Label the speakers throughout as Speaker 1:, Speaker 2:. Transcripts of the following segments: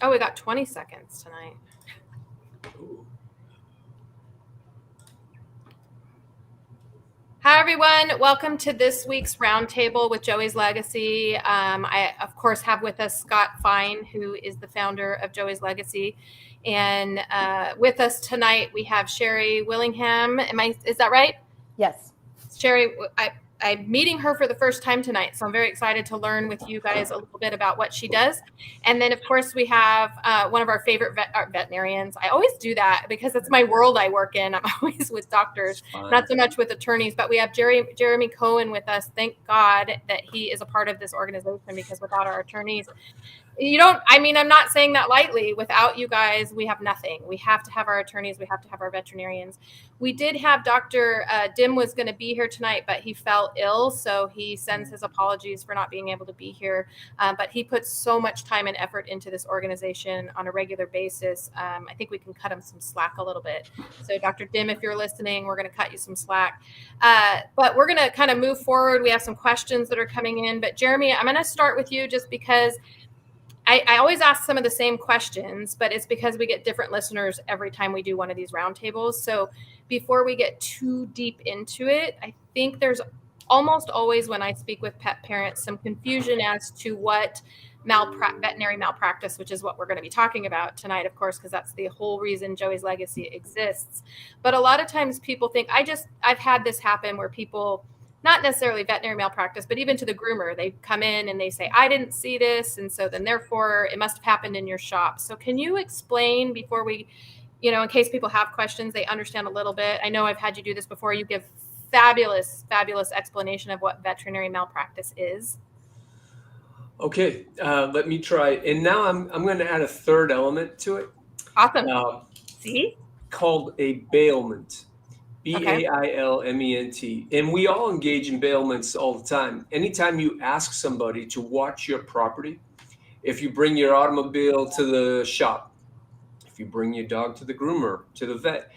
Speaker 1: Oh, we got 20 seconds tonight. Hi, everyone. Welcome to this week's Roundtable with Joey's Legacy. I, of course, have with us Scott Fine, who is the founder of Joey's Legacy. And with us tonight, we have Sherry Willingham. Is that right?
Speaker 2: Yes.
Speaker 1: Sherry, I'm meeting her for the first time tonight, so I'm very excited to learn with you guys a little bit about what she does. And then, of course, we have one of our favorite veterinarians. I always do that because it's my world I work in. I'm always with doctors, not so much with attorneys. But we have Jeremy Cohen with us. Thank God that he is a part of this organization, because without our attorneys, I'm not saying that lightly. Without you guys, we have nothing. We have to have our attorneys. We have to have our veterinarians. We did have Dr. Dim was going to be here tonight, but he fell ill. So he sends his apologies for not being able to be here. But he puts so much time and effort into this organization on a regular basis. I think we can cut him some slack a little bit. So Dr. Dim, if you're listening, we're going to cut you some slack. But we're going to kind of move forward. We have some questions that are coming in. But Jeremy, I'm going to start with you just because I always ask some of the same questions, but it's because we get different listeners every time we do one of these roundtables. So before we get too deep into it, I think there's almost always, when I speak with pet parents, some confusion as to what veterinary malpractice, which is what we're going to be talking about tonight, of course, because that's the whole reason Joey's Legacy exists. But a lot of times people think, I've had this happen where people, not necessarily veterinary malpractice, but even to the groomer, they come in and they say, I didn't see this. And so then therefore it must have happened in your shop. So can you explain before we, in case people have questions, they understand a little bit. I know I've had you do this before. You give fabulous explanation of what veterinary malpractice is.
Speaker 3: Okay, let me try. And now I'm going to add a third element to it.
Speaker 1: Awesome. See?
Speaker 3: Called a bailment. bailment. And we all engage in bailments all the time. Anytime you ask somebody to watch your property, if you bring your automobile to the shop, if you bring your dog to the groomer, to the vet,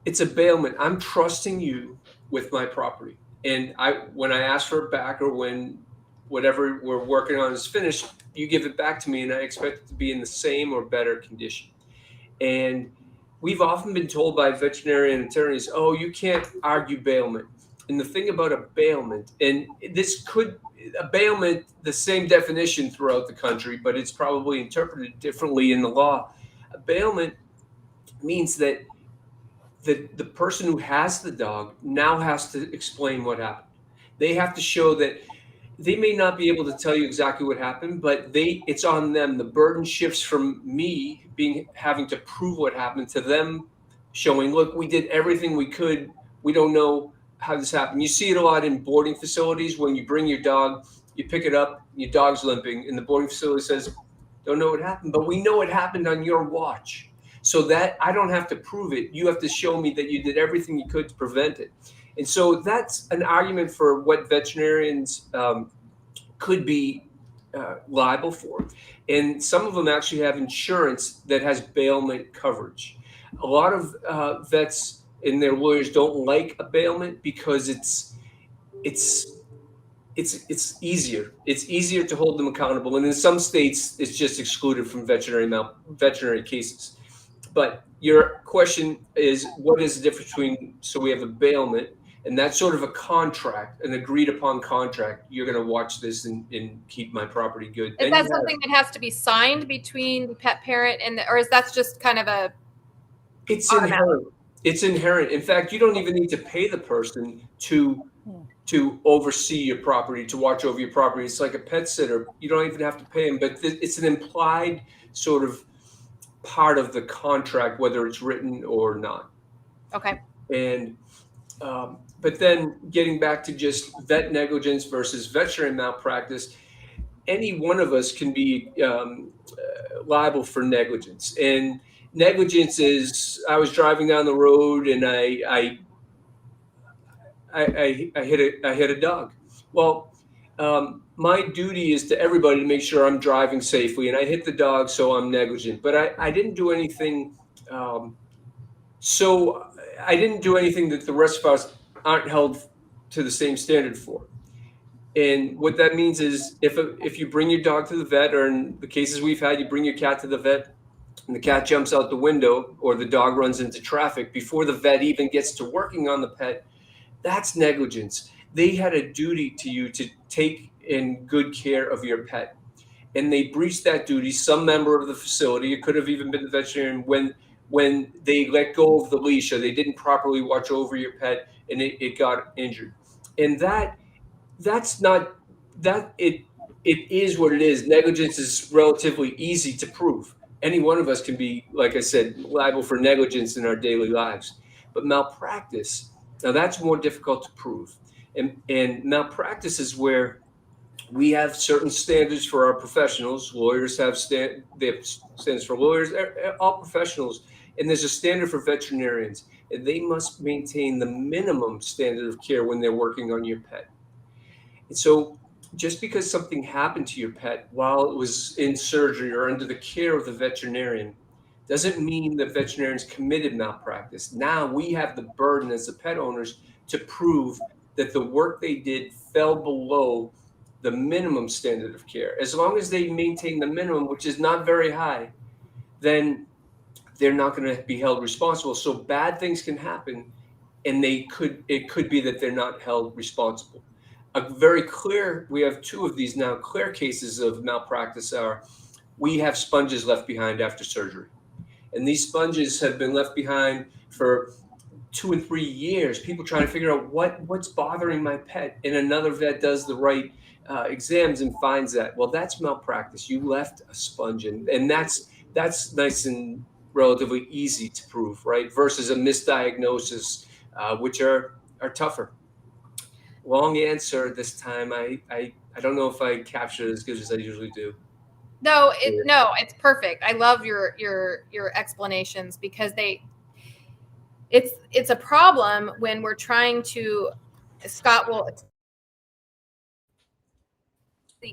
Speaker 3: it's a bailment. I'm trusting you with my property. And when I ask for it back, or when whatever we're working on is finished, you give it back to me, and I expect it to be in the same or better condition. And we've often been told by veterinarian attorneys, oh, you can't argue bailment. And the thing about a bailment, and a bailment, the same definition throughout the country, but it's probably interpreted differently in the law. A bailment means that the person who has the dog now has to explain what happened. They have to show that they may not be able to tell you exactly what happened, but it's on them. The burden shifts from me having to prove what happened to them showing, look, we did everything we could. We don't know how this happened. You see it a lot in boarding facilities. When you bring your dog, you pick it up, your dog's limping, and the boarding facility says, don't know what happened, but we know it happened on your watch. So that I don't have to prove it. You have to show me that you did everything you could to prevent it. And so that's an argument for what veterinarians could be liable for. And some of them actually have insurance that has bailment coverage. A lot of vets and their lawyers don't like a bailment because it's easier. It's easier to hold them accountable. And in some states, it's just excluded from veterinary cases. But your question is, what is the difference between, so we have a bailment, and that's sort of a contract, an agreed upon contract. You're going to watch this and keep my property good.
Speaker 1: Is that something that has to be signed between the pet parent or is that just kind of a...
Speaker 3: It's inherent. It's inherent. In fact, you don't even need to pay the person to oversee your property, to watch over your property. It's like a pet sitter. You don't even have to pay him, but it's an implied sort of part of the contract, whether it's written or not.
Speaker 1: Okay.
Speaker 3: And but then getting back to just vet negligence versus veterinary malpractice, any one of us can be liable for negligence. And negligence is, I was driving down the road and I hit a dog. Well, my duty is to everybody to make sure I'm driving safely, and I hit the dog, so I'm negligent. But I didn't do anything. So I didn't do anything that the rest of us aren't held to the same standard for. And what that means is if you bring your dog to the vet, or in the cases we've had, you bring your cat to the vet and the cat jumps out the window or the dog runs into traffic before the vet even gets to working on the pet, that's negligence. They had a duty to you to take in good care of your pet. And they breached that duty. Some member of the facility, it could have even been the veterinarian, when they let go of the leash or they didn't properly watch over your pet and it got injured. And that's not that it is what it is. Negligence is relatively easy to prove. Any one of us can be, like I said, liable for negligence in our daily lives. But malpractice, now that's more difficult to prove. And malpractice is where we have certain standards for our professionals. Lawyers have they have standards for lawyers, all professionals, and there's a standard for veterinarians, and they must maintain the minimum standard of care when they're working on your pet. And so just because something happened to your pet while it was in surgery or under the care of the veterinarian doesn't mean that veterinarians committed malpractice. Now we have the burden as the pet owners to prove that the work they did fell below the minimum standard of care. As long as they maintain the minimum, which is not very high, then they're not going to be held responsible. So bad things can happen, and it could be that they're not held responsible. We have two of these now clear cases of malpractice are we have sponges left behind after surgery. And these sponges have been left behind for 2 and 3 years. People trying to figure out what's bothering my pet. And another vet does the right exams and finds that, well, that's malpractice. You left a sponge in. And that's nice and relatively easy to prove, right? Versus a misdiagnosis, which are tougher. Long answer this time. I don't know if I captured it as good as I usually do.
Speaker 1: No, it's perfect. I love your explanations because it's a problem when we're trying to, Scott will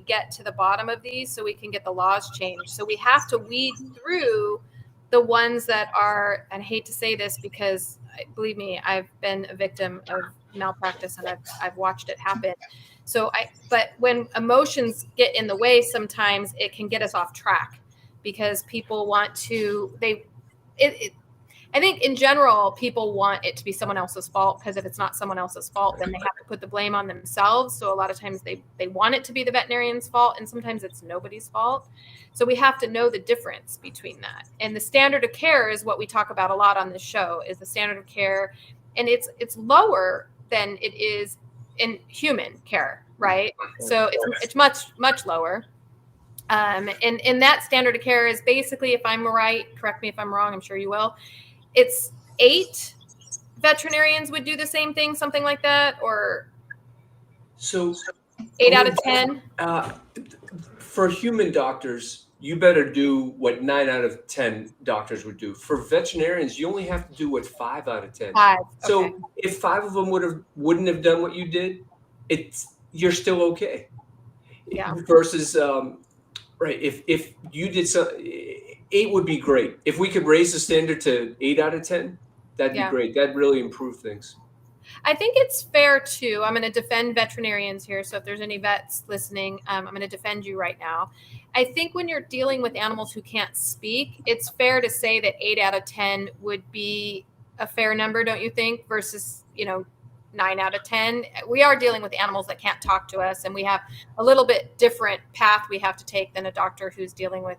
Speaker 1: get to the bottom of these so we can get the laws changed. So we have to weed through the ones that are, and I hate to say this because believe me, I've been a victim of malpractice and I've watched it happen. But when emotions get in the way, sometimes it can get us off track because people want to, I think in general, people want it to be someone else's fault because if it's not someone else's fault, then they have to put the blame on themselves. So a lot of times they want it to be the veterinarian's fault, and sometimes it's nobody's fault. So we have to know the difference between that. And the standard of care is what we talk about a lot on this show, is the standard of care. And it's lower than it is in human care, right? So it's much, much lower. And that standard of care is basically, if I'm right, correct me if I'm wrong, I'm sure you will, it's 8 veterinarians would do the same thing, something like that, or
Speaker 3: so
Speaker 1: 8 out of 10.
Speaker 3: For human doctors, you better do what 9 out of 10 doctors would do. For veterinarians, you only have to do what 5 out of 10.
Speaker 1: 5. Okay.
Speaker 3: So if 5 of them wouldn't have done what you did, you're still okay.
Speaker 1: Yeah.
Speaker 3: Versus right, if you did 8 would be great. If we could raise the standard to 8 out of 10, that'd be great. That'd really improve things.
Speaker 1: I think it's fair too. I'm going to defend veterinarians here. So if there's any vets listening, I'm going to defend you right now. I think when you're dealing with animals who can't speak, it's fair to say that 8 out of 10 would be a fair number, don't you think? Versus, 9 out of 10. We are dealing with animals that can't talk to us, and we have a little bit different path we have to take than a doctor who's dealing with.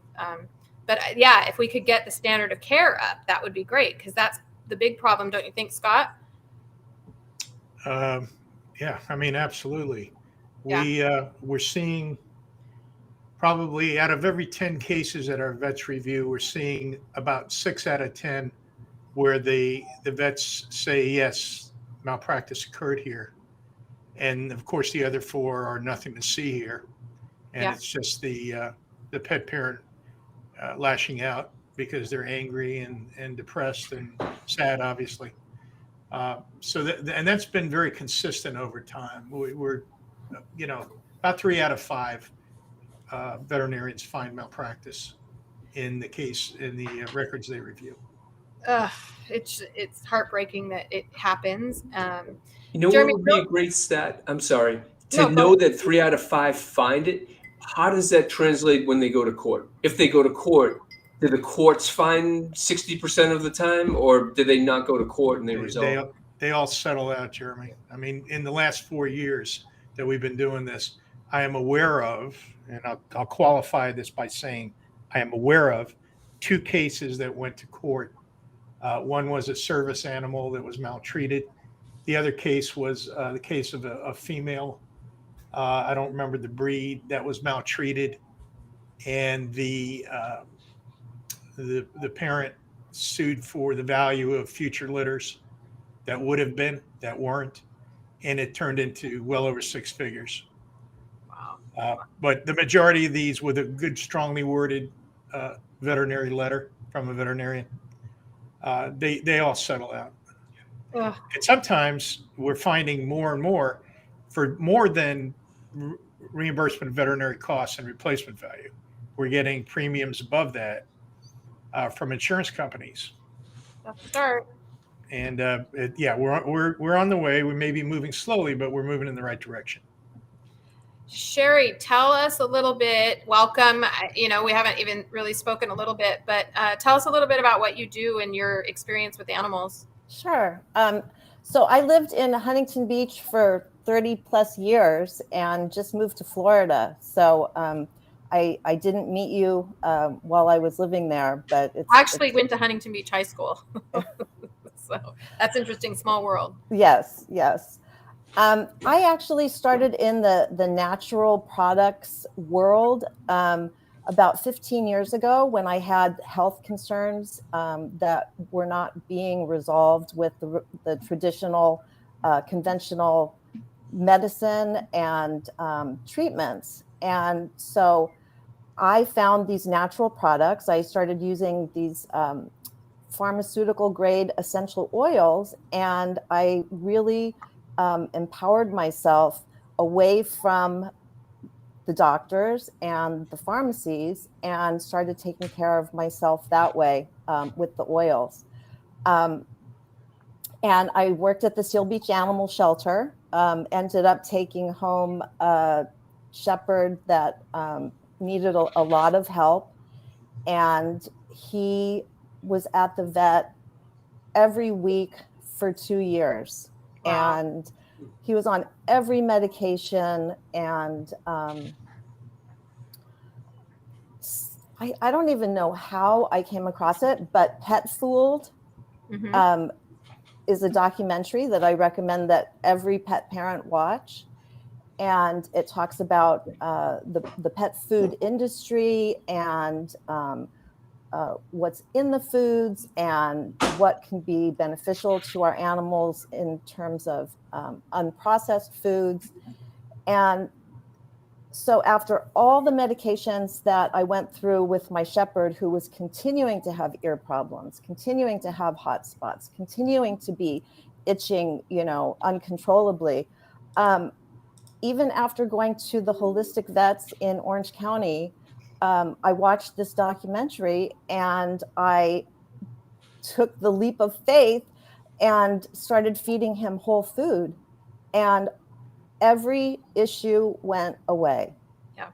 Speaker 1: But yeah, if we could get the standard of care up, that would be great, because that's the big problem, don't you think, Scott?
Speaker 2: Yeah, I mean, absolutely.
Speaker 1: Yeah.
Speaker 2: We're seeing probably out of every 10 cases that our vets review, we're seeing about 6 out of 10 where the vets say, yes, malpractice occurred here. And of course, the other 4 are nothing to see here. And it's just the pet parent lashing out because they're angry and depressed and sad, obviously. And that's been very consistent over time. We're about 3 out of 5 veterinarians find malpractice in the records they review.
Speaker 1: It's heartbreaking that it happens.
Speaker 3: Jeremy, what would be a great stat? I'm sorry. To know that 3 out of 5 find it, how does that translate when they go to court? If they go to court, do the courts find 60% of the time, or do they not go to court and they resolve?
Speaker 2: They all settle out, Jeremy. I mean, in the last 4 years that we've been doing this, I am aware of, and I'll qualify this by saying I am aware of 2 cases that went to court. One was a service animal that was maltreated. The other case was the case of a female. I don't remember the breed, that was maltreated, and the parent sued for the value of future litters that would have been, that weren't, and it turned into well over 6 figures.
Speaker 1: Wow.
Speaker 2: But the majority of these with a good, strongly worded veterinary letter from a veterinarian, they all settle out.
Speaker 1: Ugh.
Speaker 2: And sometimes we're finding more and more for more than reimbursement of veterinary costs and replacement value. We're getting premiums above that from insurance companies.
Speaker 1: That's a start.
Speaker 2: And we're on the way. We may be moving slowly, but we're moving in the right direction.
Speaker 1: Sherry, tell us a little bit. Welcome. We haven't even really spoken a little bit, but tell us a little bit about what you do and your experience with animals.
Speaker 4: Sure. So I lived in Huntington Beach for 30 plus years and just moved to Florida. So I didn't meet you while I was living there, but
Speaker 1: I actually went to Huntington Beach High School. So that's interesting. Small world.
Speaker 4: Yes. I actually started in the natural products world about 15 years ago when I had health concerns that were not being resolved with the traditional conventional medicine and treatments. And so I found these natural products. I started using these pharmaceutical grade essential oils, and I really empowered myself away from the doctors and the pharmacies and started taking care of myself that way with the oils. And I worked at the Seal Beach Animal Shelter, ended up taking home a shepherd that needed a lot of help. And he was at the vet every week for 2 years.
Speaker 1: Wow.
Speaker 4: And he was on every medication. And I don't even know how I came across it, but Pet Fooled is a documentary that I recommend that every pet parent watch. And it talks about the pet food industry and what's in the foods and what can be beneficial to our animals in terms of unprocessed foods. And so after all the medications that I went through with my shepherd, who was continuing to have ear problems, continuing to have hot spots, continuing to be itching, uncontrollably, even after going to the holistic vets in Orange County, I watched this documentary and I took the leap of faith and started feeding him whole food, and every issue went away.
Speaker 1: Yeah.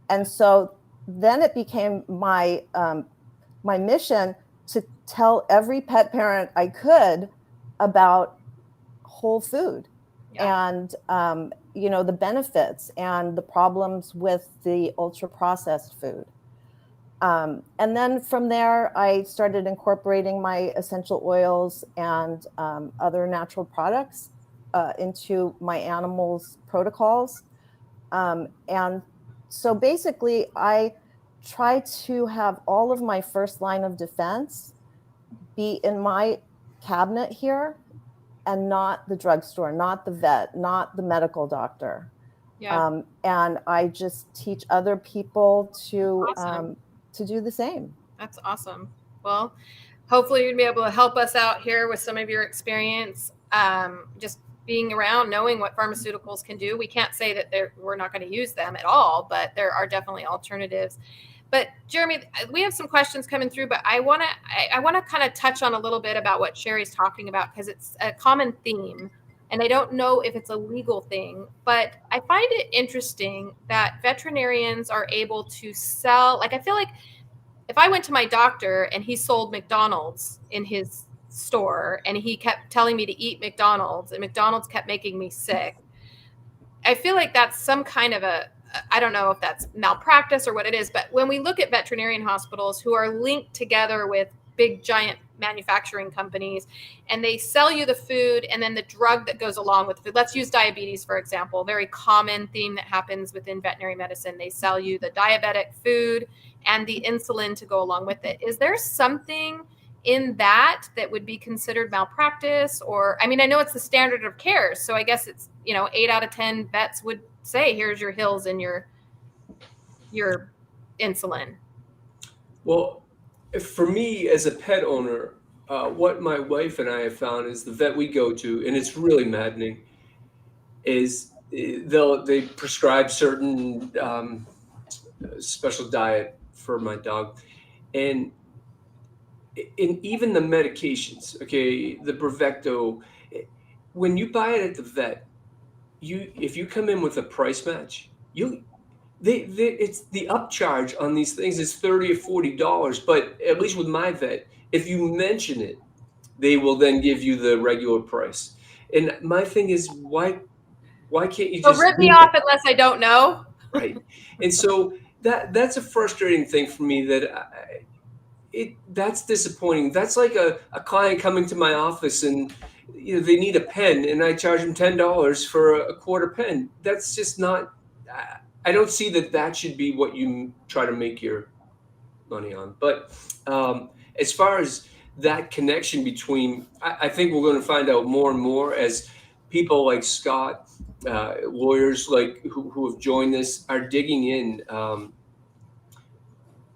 Speaker 4: And so then it became my mission to tell every pet parent I could about whole food. Yeah. And the benefits and the problems with the ultra processed food. And then from there, I started incorporating my essential oils and other natural products into my animals' protocols. And so basically, I try to have all of my first line of defense be in my cabinet here, and not the drugstore, not the vet, not the medical doctor.
Speaker 1: Yeah.
Speaker 4: And I just teach other people to
Speaker 1: Awesome.
Speaker 4: To do the same.
Speaker 1: That's awesome. Well, hopefully you'll be able to help us out here with some of your experience. Just being around, knowing what pharmaceuticals can do. We can't say that we're not going to use them at all, but there are definitely alternatives. But Jeremy, we have some questions coming through, but I want to kind of touch on a little bit about what Sherry's talking about, because it's a common theme. And I don't know if it's a legal thing, but I find it interesting that veterinarians are able to sell. Like, I feel like if I went to my doctor and he sold McDonald's in his store and he kept telling me to eat McDonald's and McDonald's kept making me sick, I feel like that's some kind of I don't know if that's malpractice or what it is, but when we look at veterinarian hospitals who are linked together with big giant manufacturing companies, and they sell you the food and then the drug that goes along with the food. Let's use diabetes, for example, very common theme that happens within veterinary medicine. They sell you the diabetic food and the insulin to go along with it. Is there something in that would be considered malpractice? Or, I mean, I know it's the standard of care, so I guess it's, 8 out of 10 vets would say, here's your Hills and your insulin.
Speaker 3: Well, for me as a pet owner, what my wife and I have found is the vet we go to, and it's really maddening, is they prescribe certain special diet for my dog, and even the medications, okay, the Bravecto, when you buy it at the vet, if you come in with a price match, it's the upcharge on these things is $30 or $40, but at least with my vet, if you mention it, they will then give you the regular price. And my thing is, why can't you just
Speaker 1: rip me off unless I don't know?
Speaker 3: Right. And so that's a frustrating thing for me, that's disappointing. That's like a client coming to my office and they need a pen and I charge them $10 for a quarter pen. That's just not, I don't see that should be what you try to make your money on. But as far as that connection between, I think we're going to find out more and more as people like Scott, lawyers like who have joined this are digging in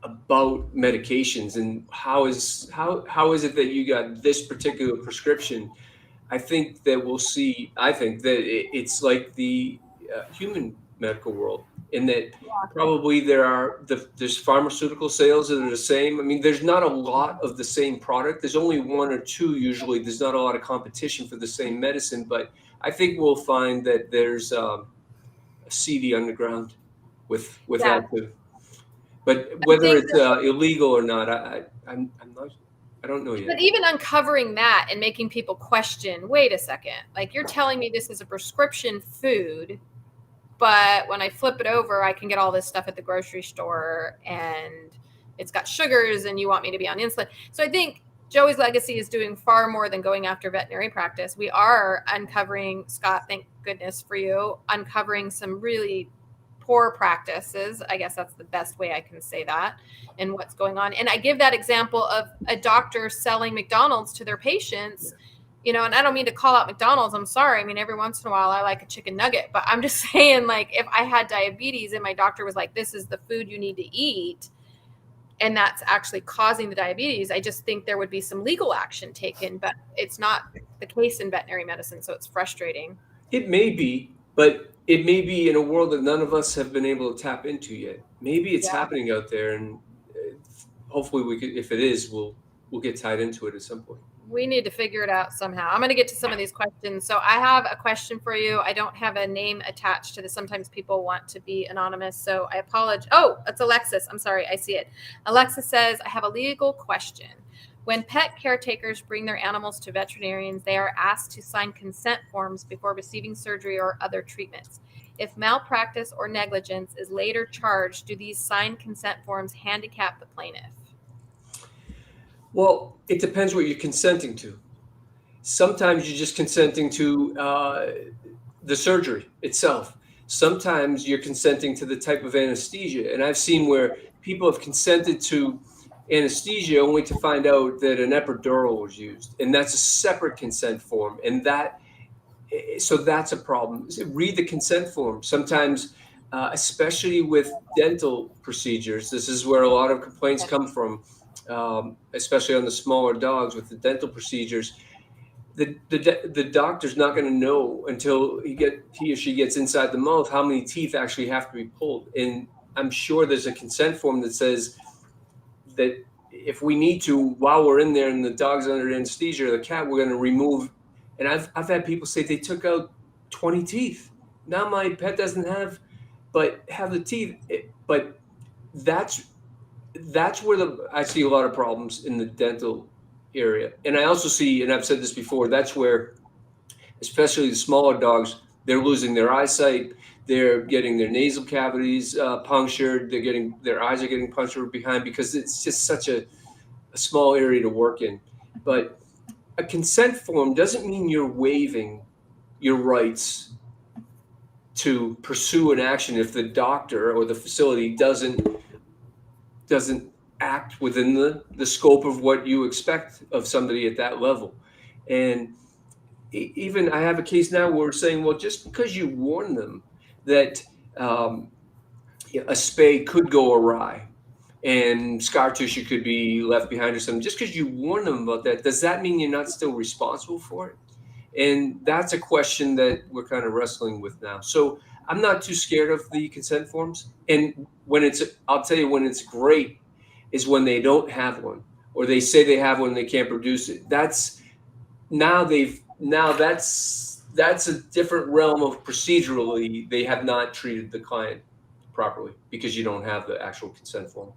Speaker 3: about medications and how is it that you got this particular prescription. I think that it's like the human medical world, in that probably there's pharmaceutical sales that are the same. I mean, there's not a lot of the same product. There's only one or two usually. There's not a lot of competition for the same medicine, but I think we'll find that there's a seedy underground with active. But whether it's illegal or not, I'm not. I don't know yet.
Speaker 1: But even uncovering that and making people question, wait a second, like you're telling me this is a prescription food, but when I flip it over, I can get all this stuff at the grocery store and it's got sugars and you want me to be on insulin. So I think Joey's Legacy is doing far more than going after veterinary practice. We are uncovering, Scott, thank goodness for you, uncovering some really poor practices. I guess that's the best way I can say that, and what's going on. And I give that example of a doctor selling McDonald's to their patients, and I don't mean to call out McDonald's. I'm sorry. I mean, every once in a while I like a chicken nugget, but I'm just saying, like, if I had diabetes and my doctor was like, this is the food you need to eat, and that's actually causing the diabetes, I just think there would be some legal action taken, but it's not the case in veterinary medicine. So it's frustrating.
Speaker 3: It may be, but it may be in a world that none of us have been able to tap into yet. Maybe it's happening out there, and hopefully we could, if it is, we'll get tied into it at some point.
Speaker 1: We need to figure it out somehow. I'm going to get to some of these questions. So I have a question for you. I don't have a name attached to this. Sometimes people want to be anonymous, so I apologize. Oh, it's Alexis. I'm sorry. I see it. Alexis says, I have a legal question. When pet caretakers bring their animals to veterinarians, they are asked to sign consent forms before receiving surgery or other treatments. If malpractice or negligence is later charged, do these signed consent forms handicap the plaintiff?
Speaker 3: Well, it depends what you're consenting to. Sometimes you're just consenting to the surgery itself. Sometimes you're consenting to the type of anesthesia. And I've seen where people have consented to anesthesia only to find out that an epidural was used. And that's a separate consent form. And so that's a problem. Read the consent form. Sometimes, especially with dental procedures, this is where a lot of complaints come from. Especially on the smaller dogs with the dental procedures, the doctor's not going to know until he or she gets inside the mouth how many teeth actually have to be pulled. And I'm sure there's a consent form that says that if we need to, while we're in there and the dog's under anesthesia or the cat, we're going to remove And I've had people say they took out 20 teeth. Now my pet doesn't have the teeth. But that's where I see a lot of problems in the dental area. And I also see, and I've said this before, that's where, especially the smaller dogs, they're losing their eyesight. They're getting their nasal cavities punctured. Their eyes are getting punctured behind because it's just such a small area to work in. But a consent form doesn't mean you're waiving your rights to pursue an action if the doctor or the facility doesn't act within the scope of what you expect of somebody at that level. And even I have a case now where we're saying, well, just because you warn them that a spay could go awry and scar tissue could be left behind or something, just because you warn them about that, does that mean you're not still responsible for it? And that's a question that we're kind of wrestling with now. So I'm not too scared of the consent forms. And I'll tell you when it's great is when they don't have one, or they say they have one and they can't produce it. That's a different realm of procedurally. They have not treated the client properly because you don't have the actual consent form.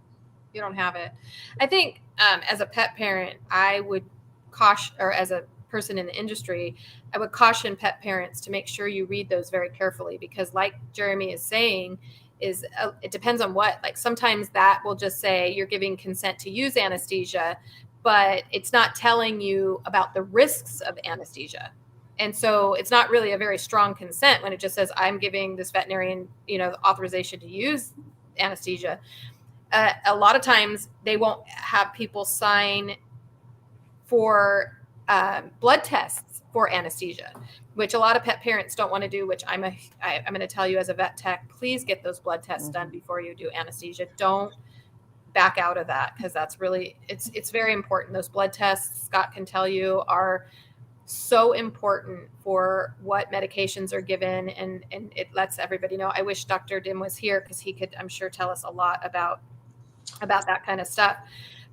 Speaker 1: You don't have it. I think as a pet parent, I would caution, or as a person in the industry, I would caution pet parents to make sure you read those very carefully, because like Jeremy is saying, it depends on what, like sometimes that will just say you're giving consent to use anesthesia, but it's not telling you about the risks of anesthesia. And so it's not really a very strong consent when it just says, I'm giving this veterinarian, the authorization to use anesthesia. A lot of times they won't have people sign for blood tests for anesthesia, which a lot of pet parents don't want to do, which I'm going to tell you as a vet tech, please get those blood tests done before you do anesthesia. Don't back out of that, because that's really, it's very important. Those blood tests, Scott can tell you, are so important for what medications are given, and it lets everybody know. I wish Dr. Dim was here, because he could, I'm sure, tell us a lot about that kind of stuff.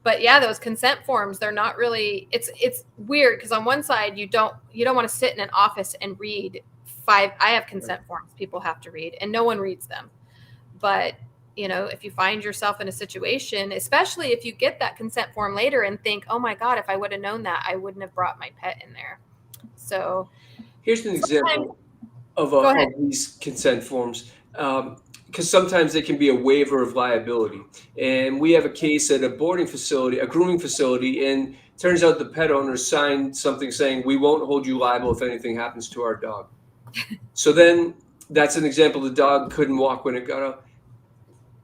Speaker 1: But yeah, those consent forms, they're not really, it's weird, because on one side you don't want to sit in an office and read I have consent forms people have to read, and no one reads them. But if you find yourself in a situation, especially if you get that consent form later and think, oh my God, if I would have known that, I wouldn't have brought my pet in there. So
Speaker 3: here's an example of these consent forms. Because sometimes they can be a waiver of liability. And we have a case at a boarding facility, a grooming facility, and turns out the pet owner signed something saying, we won't hold you liable if anything happens to our dog. So then that's an example. The dog couldn't walk when it got out.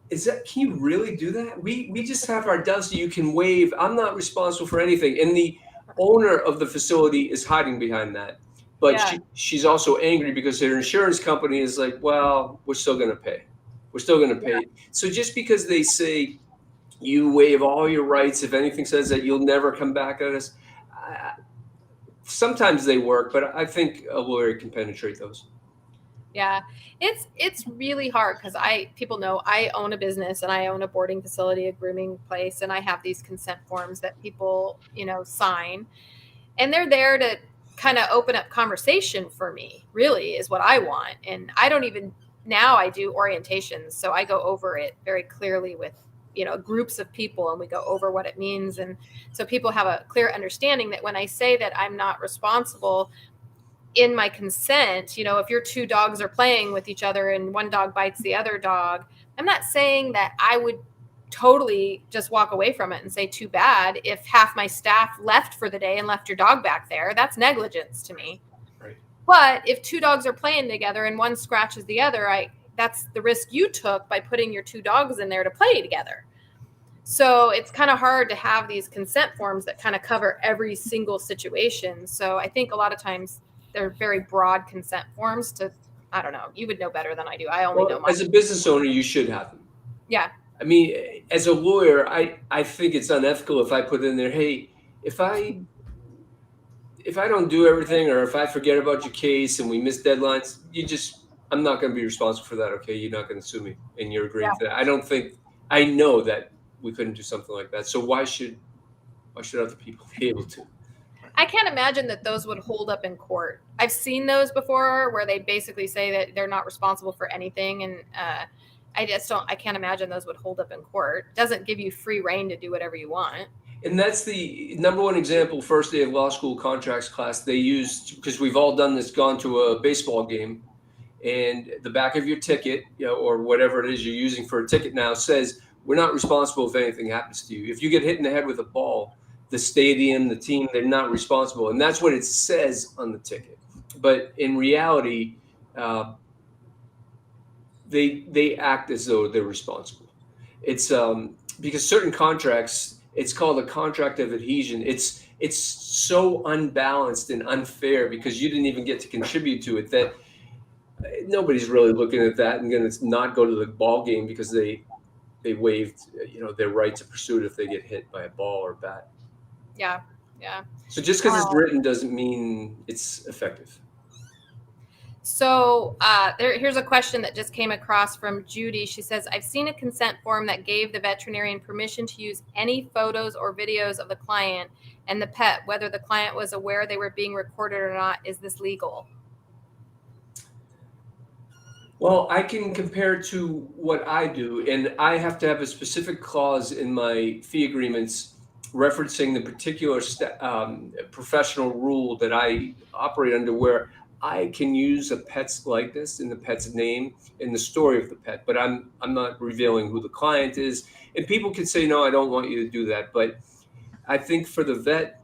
Speaker 3: Can you really do that? We just have our dogs so you can waive. I'm not responsible for anything. And the owner of the facility is hiding behind that. But yeah, she's also angry because her insurance company is like, well, we're still going to pay. We're still going to pay. Yeah. So just because they say you waive all your rights, if anything says that you'll never come back at us, sometimes they work, but I think a lawyer can penetrate those.
Speaker 1: Yeah, it's really hard, because people know I own a business and I own a boarding facility, a grooming place, and I have these consent forms that people, sign, and they're there to kind of open up conversation for me, really, is what I want. And I don't even, now I do orientations, so I go over it very clearly with groups of people, and we go over what it means, and so people have a clear understanding that when I say that I'm not responsible in my consent, if your two dogs are playing with each other and one dog bites the other dog, I'm not saying that I would totally just walk away from it and say, too bad if half my staff left for the day and left your dog back there. That's negligence to me.
Speaker 3: Right.
Speaker 1: But if two dogs are playing together and one scratches the other, that's the risk you took by putting your two dogs in there to play together. So it's kind of hard to have these consent forms that kind of cover every single situation. So I think a lot of times they're very broad consent forms I don't know. You would know better than I do. I only know mine.
Speaker 3: As a business owner, you should have them.
Speaker 1: Yeah.
Speaker 3: I mean, as a lawyer, I think it's unethical if I put in there, hey, if I don't do everything, or if I forget about your case and we miss deadlines, I'm not going to be responsible for that. Okay. You're not going to sue me, and you're agreeing to that. I know that we couldn't do something like that. So why should other people be able to?
Speaker 1: I can't imagine that those would hold up in court. I've seen those before where they basically say that they're not responsible for anything. And I can't imagine those would hold up in court. It doesn't give you free reign to do whatever you want.
Speaker 3: And that's the number one example, first day of law school contracts class, they used, because we've all done this, gone to a baseball game, and the back of your ticket, or whatever it is you're using for a ticket now, says, we're not responsible if anything happens to you. If you get hit in the head with a ball, the stadium, the team, they're not responsible. And that's what it says on the ticket. But in reality, they act as though they're responsible. It's because certain contracts, it's called a contract of adhesion. It's so unbalanced and unfair because you didn't even get to contribute to it that nobody's really looking at that and going to not go to the ball game because they waived their right to pursue it if they get hit by a ball or bat.
Speaker 1: Yeah.
Speaker 3: So just because it's written doesn't mean it's effective.
Speaker 1: So here's a question that just came across from Judy. She says, I've seen a consent form that gave the veterinarian permission to use any photos or videos of the client and the pet, whether the client was aware they were being recorded or not. Is this legal?
Speaker 3: Well, I can compare to what I do, and I have to have a specific clause in my fee agreements referencing the particular professional rule that I operate under, where I can use a pet's likeness and the pet's name and the story of the pet, but I'm not revealing who the client is. And people can say, no, I don't want you to do that. But I think for the vet,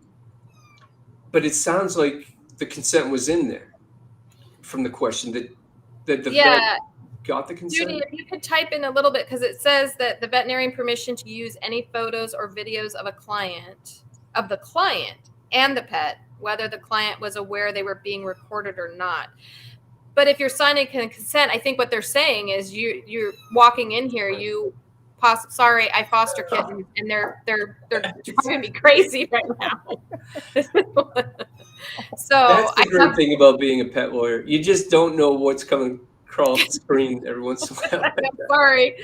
Speaker 3: but it sounds like the consent was in there from the question that the vet got the consent.
Speaker 1: Judy, if you could type in a little bit, because it says that the veterinarian permission to use any photos or videos of the client and the pet, whether the client was aware they were being recorded or not. But if you're signing consent, I think what they're saying is you're walking in here, sorry, I foster kittens, and they're driving me crazy right now. So
Speaker 3: that's the great thing about being a pet lawyer. You just don't know what's coming across the screen every once in a while.
Speaker 1: Sorry.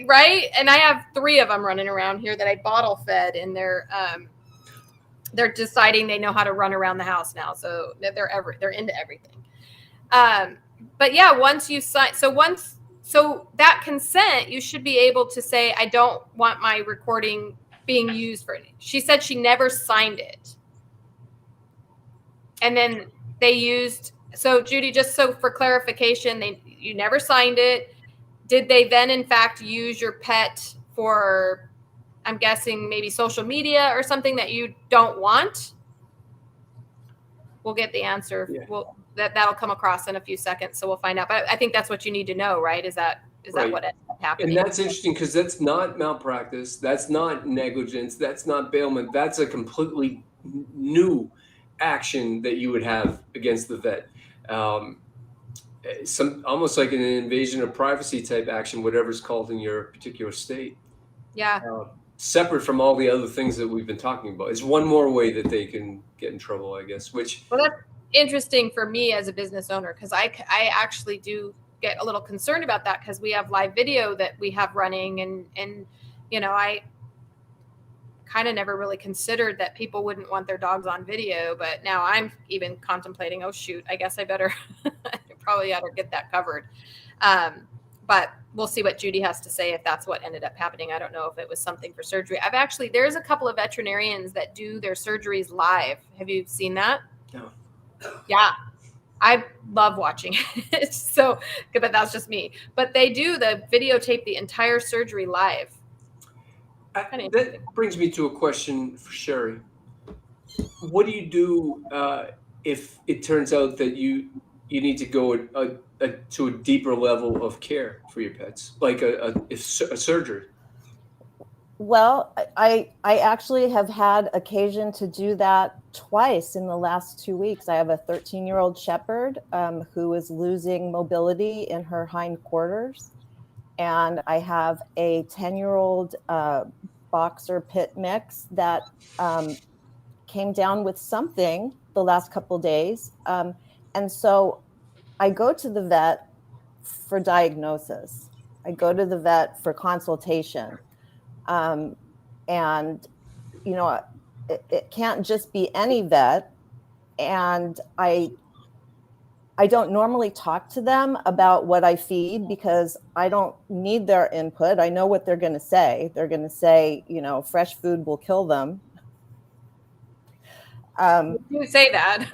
Speaker 1: Right? And I have 3 of them running around here that I bottle fed, and they're deciding they know how to run around the house now. So they're into everything. But yeah, once you sign, so that consent, you should be able to say, I don't want my recording being used for anything. She said she never signed it. And then they used, so Judy, just so for clarification, you never signed it. Did they then in fact use your pet for, I'm guessing, maybe social media or something that you don't want? We'll get the answer. Yeah. That'll come across in a few seconds, so we'll find out. But I think that's what you need to know, right? Is that what ended up happening?
Speaker 3: And that's interesting because that's not malpractice. That's not negligence. That's not bailment. That's a completely new action that you would have against the vet. Almost like an invasion of privacy type action, whatever's called in your particular state.
Speaker 1: Yeah.
Speaker 3: Separate from all the other things that we've been talking about. It's one more way that they can get in trouble, I guess. Well,
Speaker 1: that's interesting for me as a business owner, because I actually do get a little concerned about that, because we have live video that we have running, and I kind of never really considered that people wouldn't want their dogs on video, but now I'm even contemplating, oh shoot, I guess I better probably ought to get that covered. But we'll see what Judy has to say if that's what ended up happening. I don't know if it was something for surgery. There's a couple of veterinarians that do their surgeries live. Have you seen that?
Speaker 3: No.
Speaker 1: Yeah. I love watching it. So, but that's just me. But they do the videotape the entire surgery live.
Speaker 3: That brings me to a question for Sherry. What do you do if it turns out that you need to go to a deeper level of care for your pets, like a surgery?
Speaker 4: Well, I actually have had occasion to do that twice in the last 2 weeks. I have a 13-year-old shepherd who is losing mobility in her hindquarters. And I have a 10-year-old boxer pit mix that came down with something the last couple of days. And so I go to the vet for diagnosis. I go to the vet for consultation. And, it can't just be any vet. And I don't normally talk to them about what I feed because I don't need their input. I know what they're going to say. They're going to say, fresh food will kill them.
Speaker 1: You say that.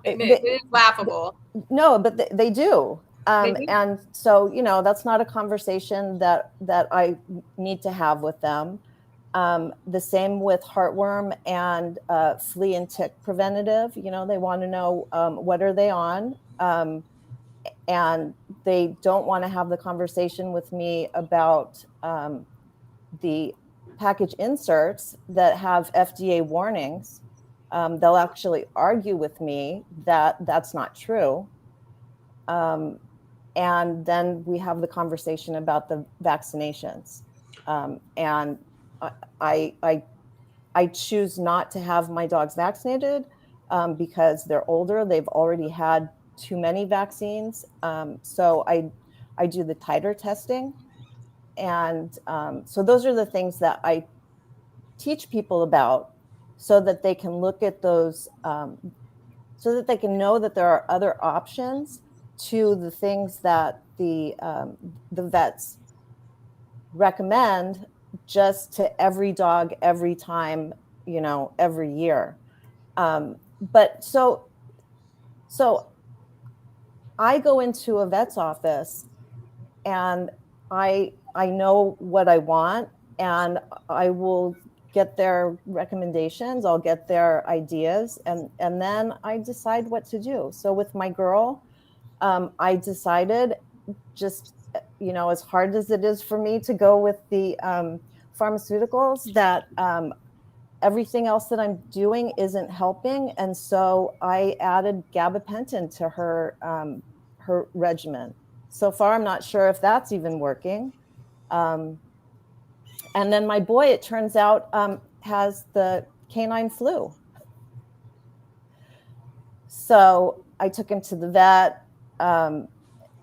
Speaker 1: It is laughable.
Speaker 4: No, but they do.
Speaker 1: They do.
Speaker 4: And so, that's not a conversation that I need to have with them. The same with heartworm and flea and tick preventative. They want to know what are they on, and they don't want to have the conversation with me about the package inserts that have FDA warnings. They'll actually argue with me that that's not true. And then we have the conversation about the vaccinations. And I choose not to have my dogs vaccinated because they're older. They've already had too many vaccines. So I do the titer testing. And so those are the things that I teach people about so that they can look at those, so that they can know that there are other options to the things that the vets recommend just to every dog, every time, every year. But so I go into a vet's office and I know what I want, and I will get their recommendations, I'll get their ideas, and then I decide what to do. So with my girl, I decided, just, as hard as it is for me to go with the pharmaceuticals, that everything else that I'm doing isn't helping. And so I added gabapentin to her regimen. So far, I'm not sure if that's even working. And then my boy, it turns out, has the canine flu. So I took him to the vet, and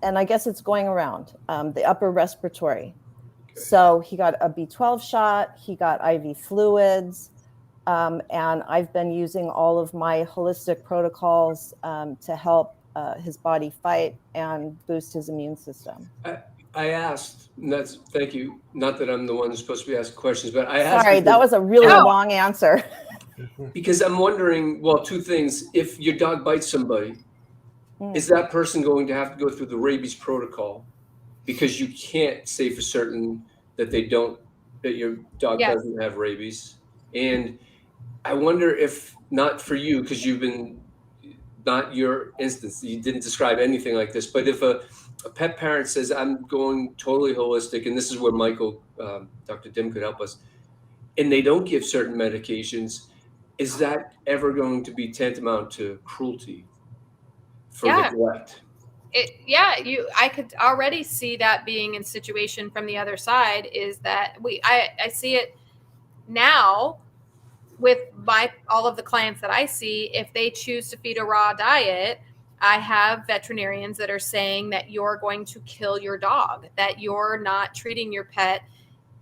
Speaker 4: I guess it's going around, the upper respiratory. Okay. So he got a B12 shot, he got IV fluids, and I've been using all of my holistic protocols to help his body fight and boost his immune system.
Speaker 3: I asked, thank you. Not that I'm the one who's supposed to be asking questions, but I asked.
Speaker 4: Sorry, that was a really long answer.
Speaker 3: Because I'm wondering, well, two things. If your dog bites somebody, is that person going to have to go through the rabies protocol? Because you can't say for certain that that your dog doesn't have rabies. And I wonder if, not for you, because not your instance, you didn't describe anything like this, but if a pet parent says, I'm going totally holistic, and this is where Michael, Dr. Dim could help us, and they don't give certain medications, is that ever going to be tantamount to cruelty for neglect?
Speaker 1: I could already see that being in situation from the other side, is that I see it now with all of the clients that I see. If they choose to feed a raw diet, I have veterinarians that are saying that you're going to kill your dog, that you're not treating your pet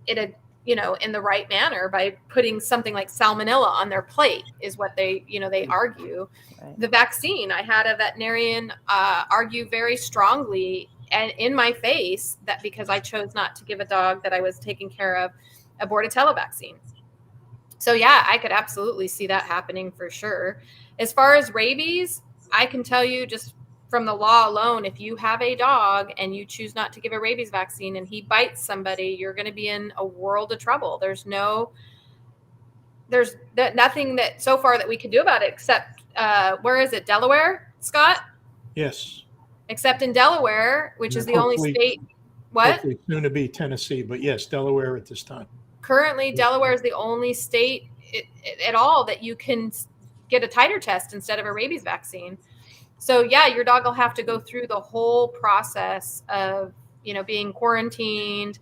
Speaker 1: in the right manner by putting something like salmonella on their plate, is what they argue. Right. The vaccine, I had a veterinarian argue very strongly and in my face that because I chose not to give a dog that I was taking care of a Bordetella vaccine. So yeah, I could absolutely see that happening for sure. As far as rabies, I can tell you just from the law alone, if you have a dog and you choose not to give a rabies vaccine and he bites somebody, you're going to be in a world of trouble. There's nothing that so far that we can do about it, except where is it? Delaware, Scott?
Speaker 2: Yes.
Speaker 1: Except in Delaware, which is the only state. What?
Speaker 2: Hopefully soon to be Tennessee, but yes, Delaware at this time.
Speaker 1: Currently, Delaware is the only state at all that you can get a titer test instead of a rabies vaccine. So yeah, your dog will have to go through the whole process of, being quarantined,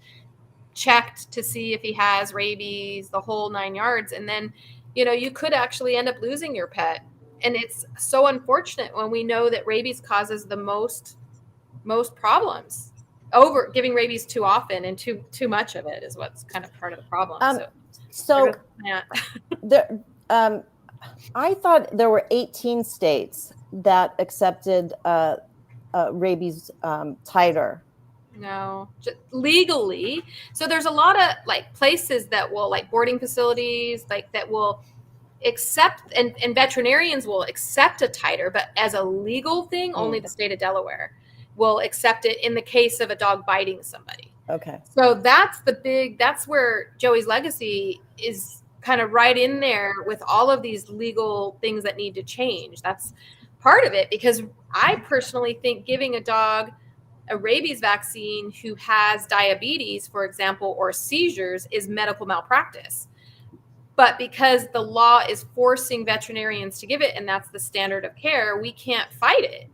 Speaker 1: checked to see if he has rabies, the whole 9 yards. And then, you could actually end up losing your pet. And it's so unfortunate when we know that rabies causes the most problems. Over giving rabies too often and too much of it is what's kind of part of the problem.
Speaker 4: I thought there were 18 states that accepted rabies titer.
Speaker 1: No, just legally. So there's a lot of like places that will, like boarding facilities, like that will accept, and veterinarians will accept a titer, but as a legal thing, only the state of Delaware will accept it in the case of a dog biting somebody.
Speaker 4: Okay.
Speaker 1: So that's where Joey's legacy is kind of right in there with all of these legal things that need to change. That's part of it, because I personally think giving a dog a rabies vaccine who has diabetes, for example, or seizures is medical malpractice. But because the law is forcing veterinarians to give it, and that's the standard of care, we can't fight it.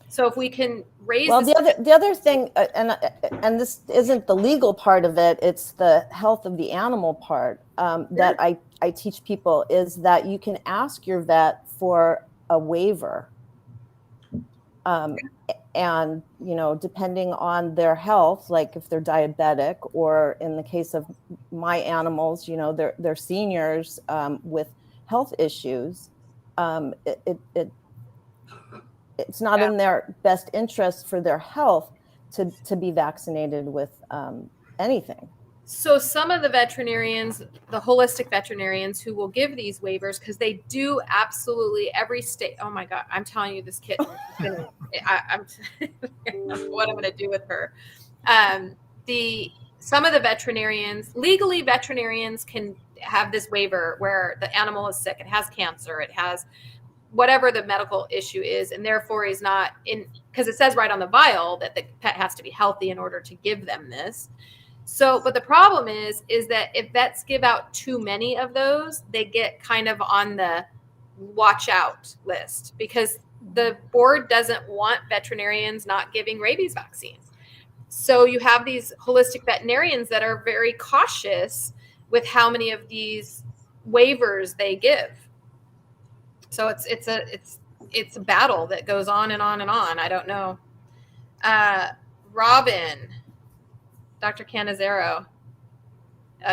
Speaker 1: So if we can raise
Speaker 4: the other thing, and this isn't the legal part of it, it's the health of the animal part that I teach people, is that you can ask your vet for a waiver. And, you know, depending on their health, like if they're diabetic, or in the case of my animals, you know, they're seniors with health issues, it's not in their best interest for their health to be vaccinated with anything.
Speaker 1: So some of the veterinarians, the holistic veterinarians who will give these waivers, because they do absolutely every state. Oh my God, I'm telling you, this kitten, I'm what I'm going to do with her. Some of the veterinarians, legally, veterinarians can have this waiver where the animal is sick, it has cancer, it has whatever the medical issue is, and therefore is not in, because it says right on the vial that the pet has to be healthy in order to give them this. So, but the problem is that if vets give out too many of those, they get kind of on the watch out list, because the board doesn't want veterinarians not giving rabies vaccines. So you have these holistic veterinarians that are very cautious with how many of these waivers they give. So it's a battle that goes on and on and on. I don't know. Robin, Dr. Canizero,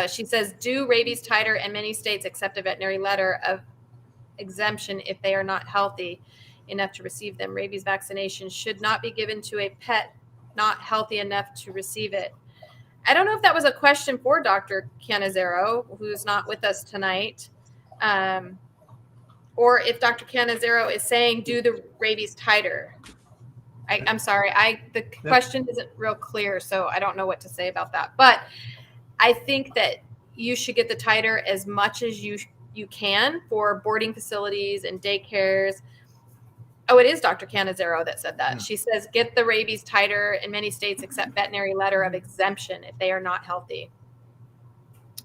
Speaker 1: she says, do rabies titer, and many states accept a veterinary letter of exemption if they are not healthy enough to receive them. Rabies vaccination should not be given to a pet not healthy enough to receive it. I don't know if that was a question for Dr. Canizero, who's not with us tonight, or if Dr. Canizero is saying do the rabies titer. I'm sorry, the question isn't real clear, so I don't know what to say about that. But I think that you should get the titer as much as you can for boarding facilities and daycares. Oh, it is Dr. Canizero that said that. She says, get the rabies titer in many states accept veterinary letter of exemption if they are not healthy.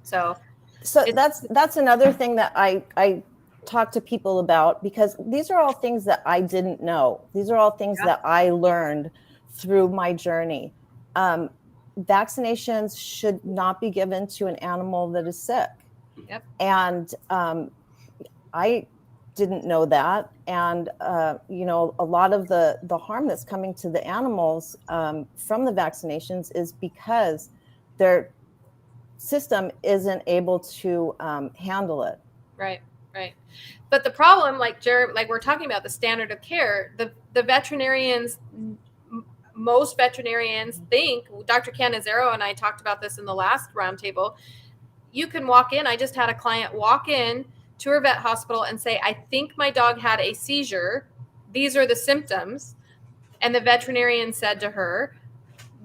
Speaker 1: So
Speaker 4: that's another thing that I talk to people about, because these are all things that I didn't know. These are all things that I learned through my journey. Vaccinations should not be given to an animal that is sick.
Speaker 1: Yep.
Speaker 4: And I didn't know that. And, you know, a lot of the harm that's coming to the animals from the vaccinations is because their system isn't able to handle it.
Speaker 1: Right. But the problem, like we're talking about the standard of care, the veterinarians, most veterinarians think, Dr. Canizero and I talked about this in the last roundtable, you can walk in. I just had a client walk in to her vet hospital and say, I think my dog had a seizure. These are the symptoms. And the veterinarian said to her,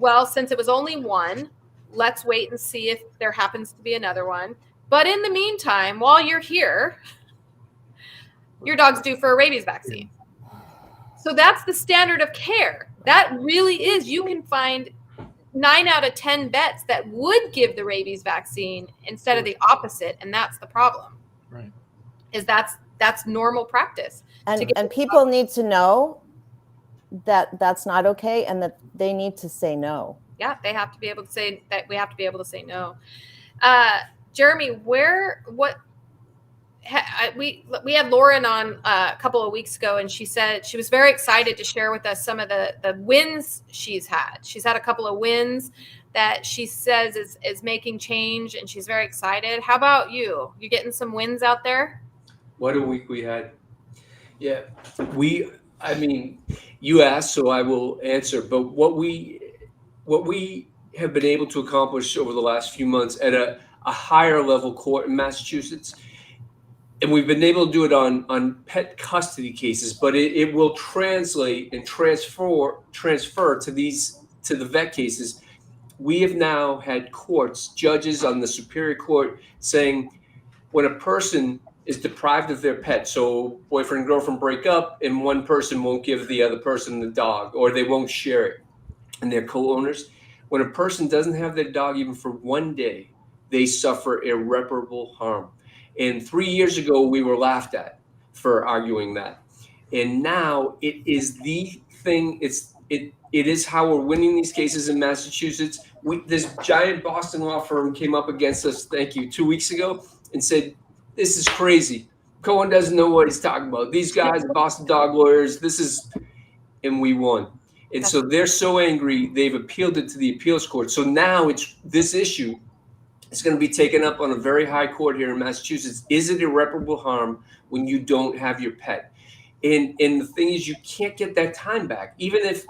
Speaker 1: well, since it was only one, let's wait and see if there happens to be another one. But in the meantime, while you're here, your dog's due for a rabies vaccine. So that's the standard of care. That really is. You can find 9 out of 10 vets that would give the rabies vaccine instead of the opposite. And that's the problem.
Speaker 2: Right.
Speaker 1: Is that's normal practice.
Speaker 4: And people need to know that that's not okay, and that they need to say no.
Speaker 1: Yeah, they have to be able to say that. We have to be able to say no. Jeremy, we had Lauren on a couple of weeks ago, and she said she was very excited to share with us some of the wins she's had. She's had a couple of wins that she says is making change, and she's very excited. How about you? You getting some wins out there?
Speaker 3: What a week we had. Yeah, I mean, you asked, so I will answer. But what we have been able to accomplish over the last few months at a higher level court in Massachusetts, and we've been able to do it on pet custody cases, but it will translate and transfer to the vet cases. We have now had courts, judges on the Superior Court saying when a person is deprived of their pet, so boyfriend and girlfriend break up and one person won't give the other person the dog, or they won't share it, and they're co-owners. When a person doesn't have their dog even for one day, they suffer irreparable harm. And 3 years ago, we were laughed at for arguing that. And now it is the thing. It is how we're winning these cases in Massachusetts. This giant Boston law firm came up against us, 2 weeks ago, and said, this is crazy. Cohen doesn't know what he's talking about. These guys are Boston dog lawyers. And we won. And so they're so angry, they've appealed it to the appeals court. So now this issue is going to be taken up on a very high court here in Massachusetts. Is it irreparable harm when you don't have your pet? And the thing is, you can't get that time back. Even if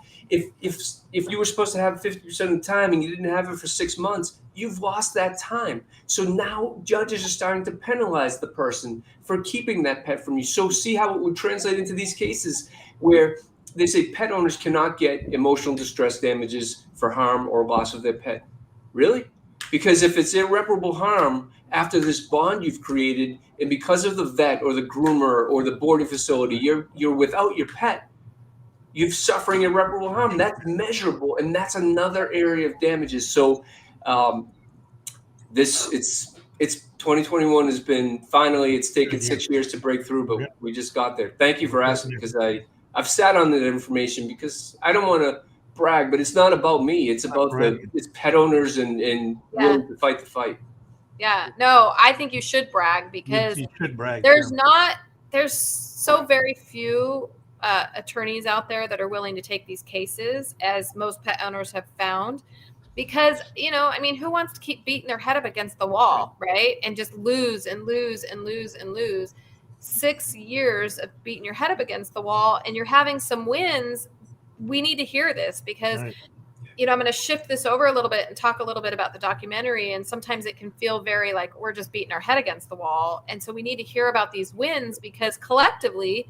Speaker 3: you were supposed to have 50% of the time and you didn't have it for 6 months, you've lost that time. So now judges are starting to penalize the person for keeping that pet from you. So see how it would translate into these cases where they say pet owners cannot get emotional distress damages for harm or loss of their pet. Really? Because if it's irreparable harm after this bond you've created, and because of the vet or the groomer or the boarding facility, you're without your pet, you're suffering irreparable harm. That's measurable, and that's another area of damages. So it's 2021 has been, finally, it's taken 6 years to break through, but we just got there. Thank you for asking, because I've sat on that information because I don't want to brag, but it's not about me. It's about it's pet owners and willing to fight the fight.
Speaker 1: Yeah, no, I think you should brag, because
Speaker 2: you should brag.
Speaker 1: There's so very few attorneys out there that are willing to take these cases, as most pet owners have found, because, who wants to keep beating their head up against the wall, right? And just lose and lose and lose and lose. 6 years of beating your head up against the wall, and you're having some wins. We need to hear this, because I'm going to shift this over a little bit and talk a little bit about the documentary. And sometimes it can feel very like we're just beating our head against the wall. And so we need to hear about these wins, because collectively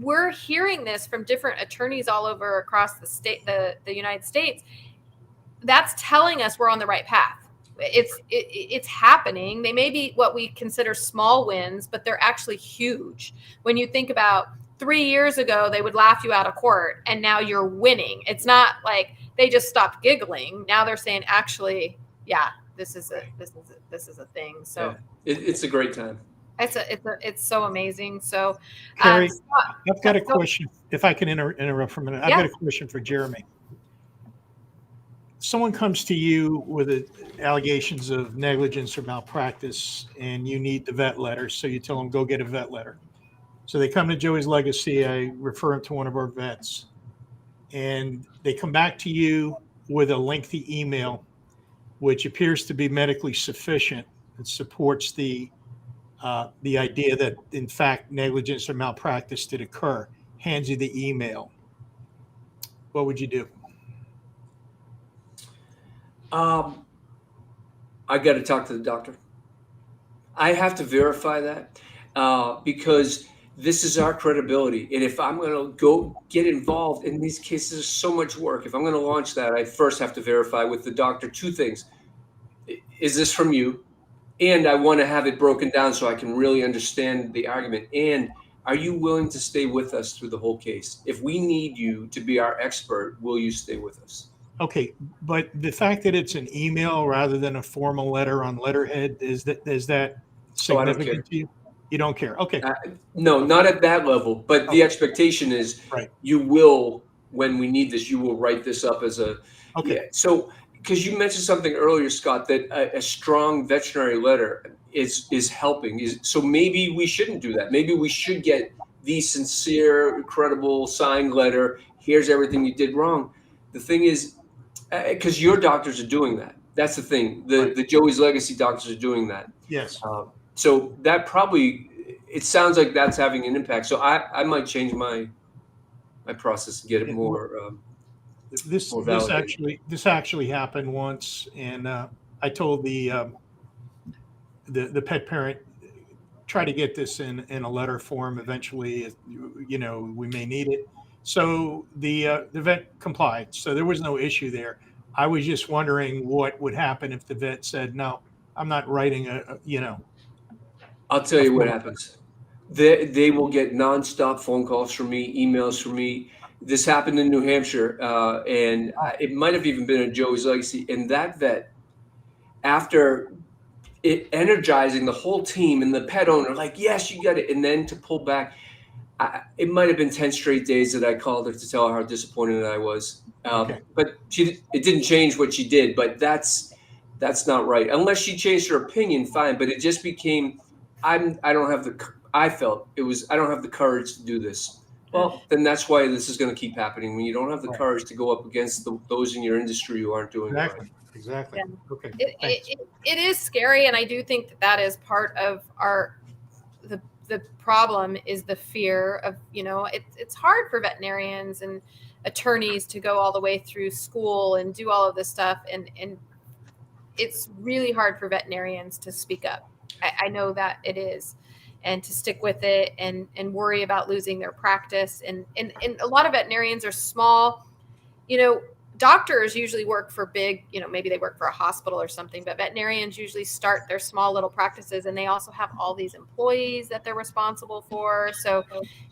Speaker 1: we're hearing this from different attorneys all over across the state, the United States. That's telling us we're on the right path. It's happening. They may be what we consider small wins, but they're actually huge. When you think about 3 years ago, they would laugh you out of court, and now you're winning. It's not like they just stopped giggling. Now they're saying, actually, yeah, this is a thing. So
Speaker 3: it's a great time.
Speaker 1: It's so amazing. So,
Speaker 2: Carrie, I've got a question. If I can interrupt for a minute, I've got a question for Jeremy. Someone comes to you with allegations of negligence or malpractice, and you need the vet letter. So you tell them, go get a vet letter. So they come to Joey's Legacy. I refer them to one of our vets, and they come back to you with a lengthy email, which appears to be medically sufficient. It supports the idea that, in fact, negligence or malpractice did occur. Hands you the email. What would you do?
Speaker 3: I got to talk to the doctor. I have to verify that because this is our credibility. And if I'm going to go get involved in these cases, there's so much work. If I'm going to launch that, I first have to verify with the doctor 2 things. Is this from you? And I want to have it broken down so I can really understand the argument. And are you willing to stay with us through the whole case? If we need you to be our expert, will you stay with us?
Speaker 2: Okay, but the fact that it's an email rather than a formal letter on letterhead, is that significant to you? You don't care. Okay.
Speaker 3: No, not at that level. But the expectation is you will, when we need this, you will write this up as a. Okay. Yeah. So, because you mentioned something earlier, Scott, that a strong veterinary letter is helping. So maybe we shouldn't do that. Maybe we should get the sincere, credible signed letter. Here's everything you did wrong. The thing is, because your doctors are doing that. That's the thing. The Joey's Legacy doctors are doing that.
Speaker 2: Yes.
Speaker 3: So that probably it sounds like that's having an impact. So I might change my process to get it more.
Speaker 2: This
Speaker 3: more
Speaker 2: this
Speaker 3: validated.
Speaker 2: actually happened once, and I told the pet parent, try to get this in a letter form. Eventually, we may need it. So the vet complied. So there was no issue there. I was just wondering what would happen if the vet said, "No, I'm not writing
Speaker 3: I'll tell
Speaker 2: a
Speaker 3: you what
Speaker 2: form."
Speaker 3: happens. They will get nonstop phone calls from me, emails from me. This happened in New Hampshire, and it might have even been a Joey's Legacy. And that vet, after it energizing the whole team and the pet owner, like, yes, you got it. And then to pull back, it might have been 10 straight days that I called her to tell her how disappointed I was.
Speaker 2: Okay.
Speaker 3: But it didn't change what she did, but that's not right. Unless she changed her opinion, fine. But it just became, I don't have I felt it was, I don't have the courage to do this. Well, then that's why this is going to keep happening, when you don't have the
Speaker 2: Right.
Speaker 3: courage to go up against those in your industry who aren't doing it right.
Speaker 2: Exactly.
Speaker 1: Yeah.
Speaker 2: Okay.
Speaker 1: It is scary, and I do think that is part of the problem is the fear of, it's hard for veterinarians and attorneys to go all the way through school and do all of this stuff, and it's really hard for veterinarians to speak up. I know that it is, and to stick with it and worry about losing their practice. And a lot of veterinarians are small, doctors usually work for big, maybe they work for a hospital or something, but veterinarians usually start their small little practices, and they also have all these employees that they're responsible for. So,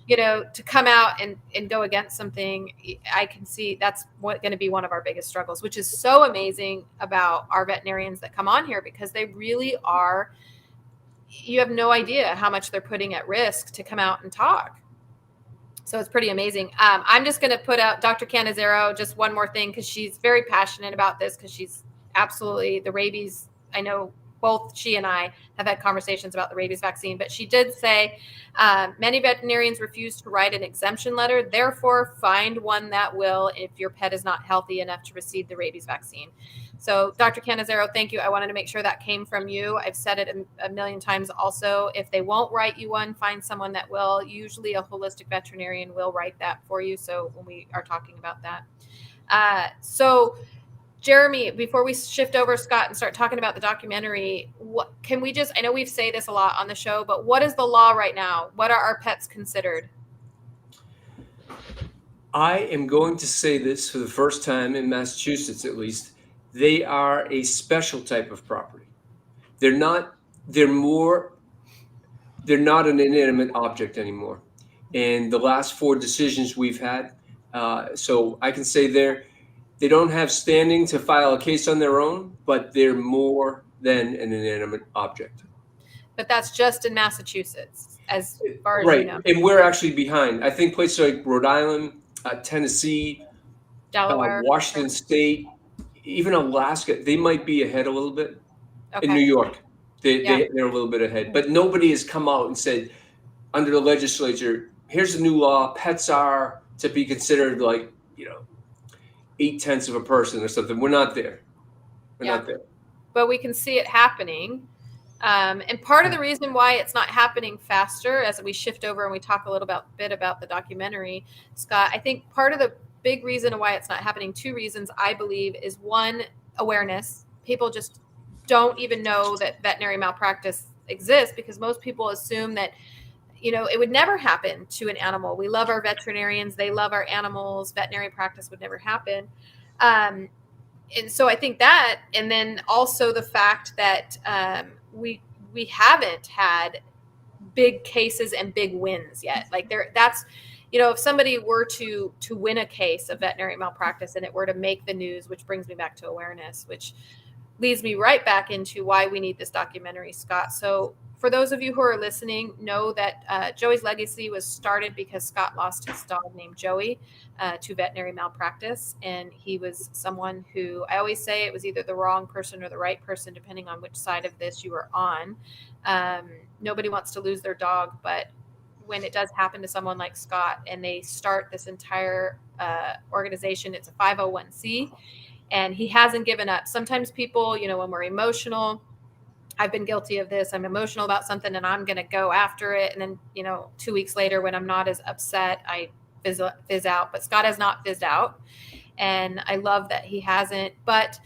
Speaker 1: to come out and go against something, I can see that's going to be one of our biggest struggles, which is so amazing about our veterinarians that come on here, because they really are, you have no idea how much they're putting at risk to come out and talk. So it's pretty amazing. I'm just going to put out Dr. Canizero, just one more thing, because she's very passionate about this, because she's absolutely the rabies. I know both she and I have had conversations about the rabies vaccine, but she did say many veterinarians refuse to write an exemption letter. Therefore, find one that will if your pet is not healthy enough to receive the rabies vaccine. So, Dr. Canizero, thank you. I wanted to make sure that came from you. I've said it a million times also. If they won't write you one, find someone that will. Usually a holistic veterinarian will write that for you. So when we are talking about that. So Jeremy, before we shift over, Scott, and start talking about the documentary, what can we I know we've said this a lot on the show, but what is the law right now? What are our pets considered?
Speaker 3: I am going to say this for the first time in Massachusetts, at least. They are a special type of property. They're not an inanimate object anymore. And the last 4 decisions we've had, so I can say they don't have standing to file a case on their own, but they're more than an inanimate object.
Speaker 1: But that's just in Massachusetts, as far as
Speaker 3: right.
Speaker 1: you know.
Speaker 3: And we're actually behind. I think places like Rhode Island, Tennessee,
Speaker 1: Delaware,
Speaker 3: Washington State, even Alaska, they might be ahead a little bit.
Speaker 1: Okay.
Speaker 3: In New York, they're a little bit ahead. But nobody has come out and said, under the legislature, here's a new law, pets are to be considered like, 8/10 of a person or something. We're not there. We're not there.
Speaker 1: But we can see it happening. And part of the reason why it's not happening faster, as we shift over and we talk a little bit about the documentary, Scott, I think part of the big reason why it's not happening, 2 reasons, I believe, is one, awareness. People just don't even know that veterinary malpractice exists, because most people assume that, it would never happen to an animal. We love our veterinarians. They love our animals. Veterinary practice would never happen. And so I think that, and then also the fact that we haven't had big cases and big wins yet. Like that's, if somebody were to win a case of veterinary malpractice and it were to make the news, which brings me back to awareness, which leads me right back into why we need this documentary, Scott. So for those of you who are listening, know that Joey's Legacy was started because Scott lost his dog named Joey to veterinary malpractice. And he was someone who, I always say, it was either the wrong person or the right person, depending on which side of this you were on. Nobody wants to lose their dog, but when it does happen to someone like Scott and they start this entire organization, it's a 501c, and he hasn't given up. Sometimes people, when we're emotional, I've been guilty of this. I'm emotional about something and I'm going to go after it. And then, 2 weeks later, when I'm not as upset, I fizz out. But Scott has not fizzed out. And I love that he hasn't. But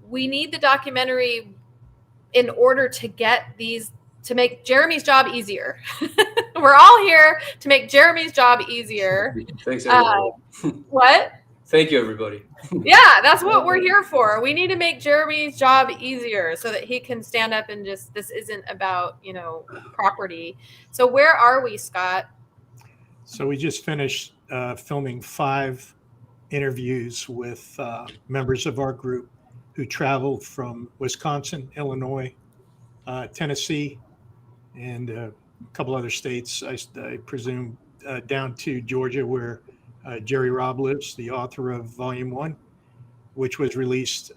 Speaker 1: we need the documentary in order to to make Jeremy's job easier. We're all here to make Jeremy's job easier.
Speaker 3: Thanks, everybody.
Speaker 1: What?
Speaker 3: Thank you, everybody.
Speaker 1: Yeah, that's what we're here for. We need to make Jeremy's job easier so that he can stand up and this isn't about, property. So where are we, Scott?
Speaker 2: So we just finished filming 5 interviews with members of our group who traveled from Wisconsin, Illinois, Tennessee, and a couple other states, I presume, down to Georgia, where Jerry Robb lives, the author of Volume 1, which was released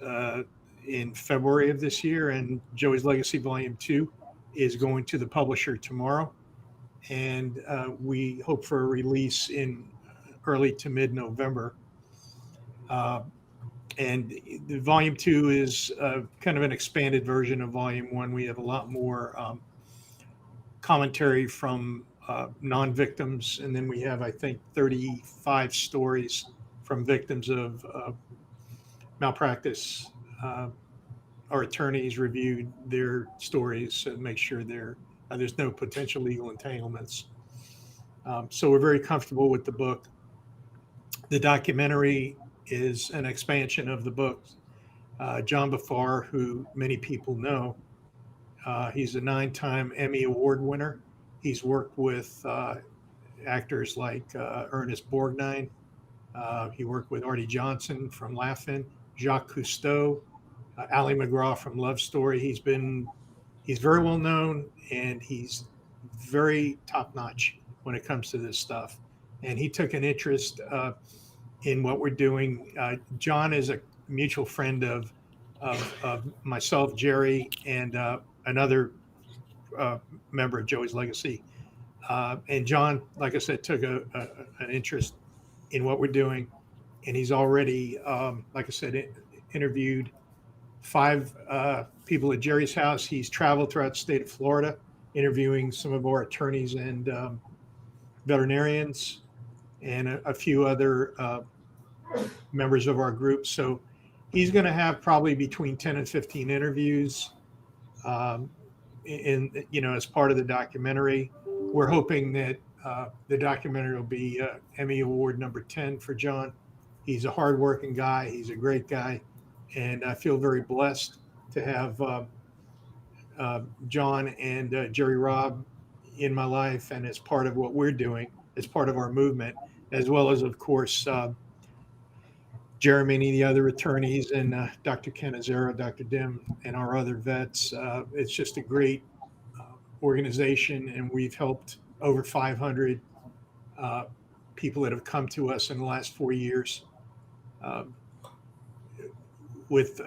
Speaker 2: in February of this year. And Joey's Legacy Volume 2 is going to the publisher tomorrow. And we hope for a release in early to mid-November. And the Volume 2 is kind of an expanded version of Volume 1. We have a lot more commentary from non-victims, and then we have, I think, 35 stories from victims of malpractice. Our attorneys reviewed their stories to make sure there's no potential legal entanglements. So we're very comfortable with the book. The documentary is an expansion of the book. John Bafar, who many people know, he's a 9-time Emmy Award winner. He's worked with actors like Ernest Borgnine. He worked with Artie Johnson from Laugh-In, Jacques Cousteau, Ali McGraw from Love Story. He's very well known, and he's very top-notch when it comes to this stuff. And he took an interest in what we're doing. John is a mutual friend of myself, Jerry, and another member of Joey's Legacy. And John, like I said, took an interest in what we're doing. And he's already, like I said, interviewed 5 people at Jerry's house. He's traveled throughout the state of Florida, interviewing some of our attorneys and veterinarians and a few other members of our group. So he's going to have probably between 10 and 15 interviews as part of the documentary. We're hoping that the documentary will be Emmy Award number 10 for John. He's a hardworking guy. He's a great guy. And I feel very blessed to have John and Jerry Robb in my life and as part of what we're doing, as part of our movement, as well as, of course, Jeremy and the other attorneys, and Dr. Ken Azera, Dr. Dim, and our other vets. It's just a great organization, and we've helped over 500 people that have come to us in the last 4 years with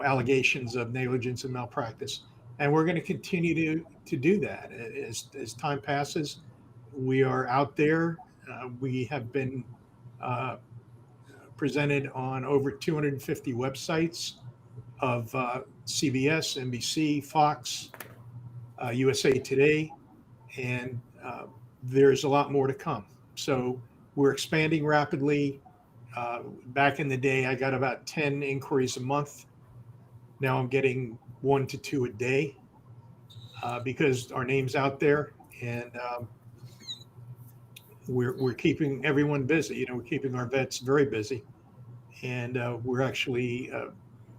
Speaker 2: allegations of negligence and malpractice. And we're going to continue to do that as time passes. We are out there. We have been presented on over 250 websites of CBS, NBC, Fox, USA Today, and there's a lot more to come. So we're expanding rapidly. Back in the day, I got about 10 inquiries a month. Now I'm getting 1 to 2 a day because our name's out there, and we're keeping everyone busy. We're keeping our vets very busy, and we're actually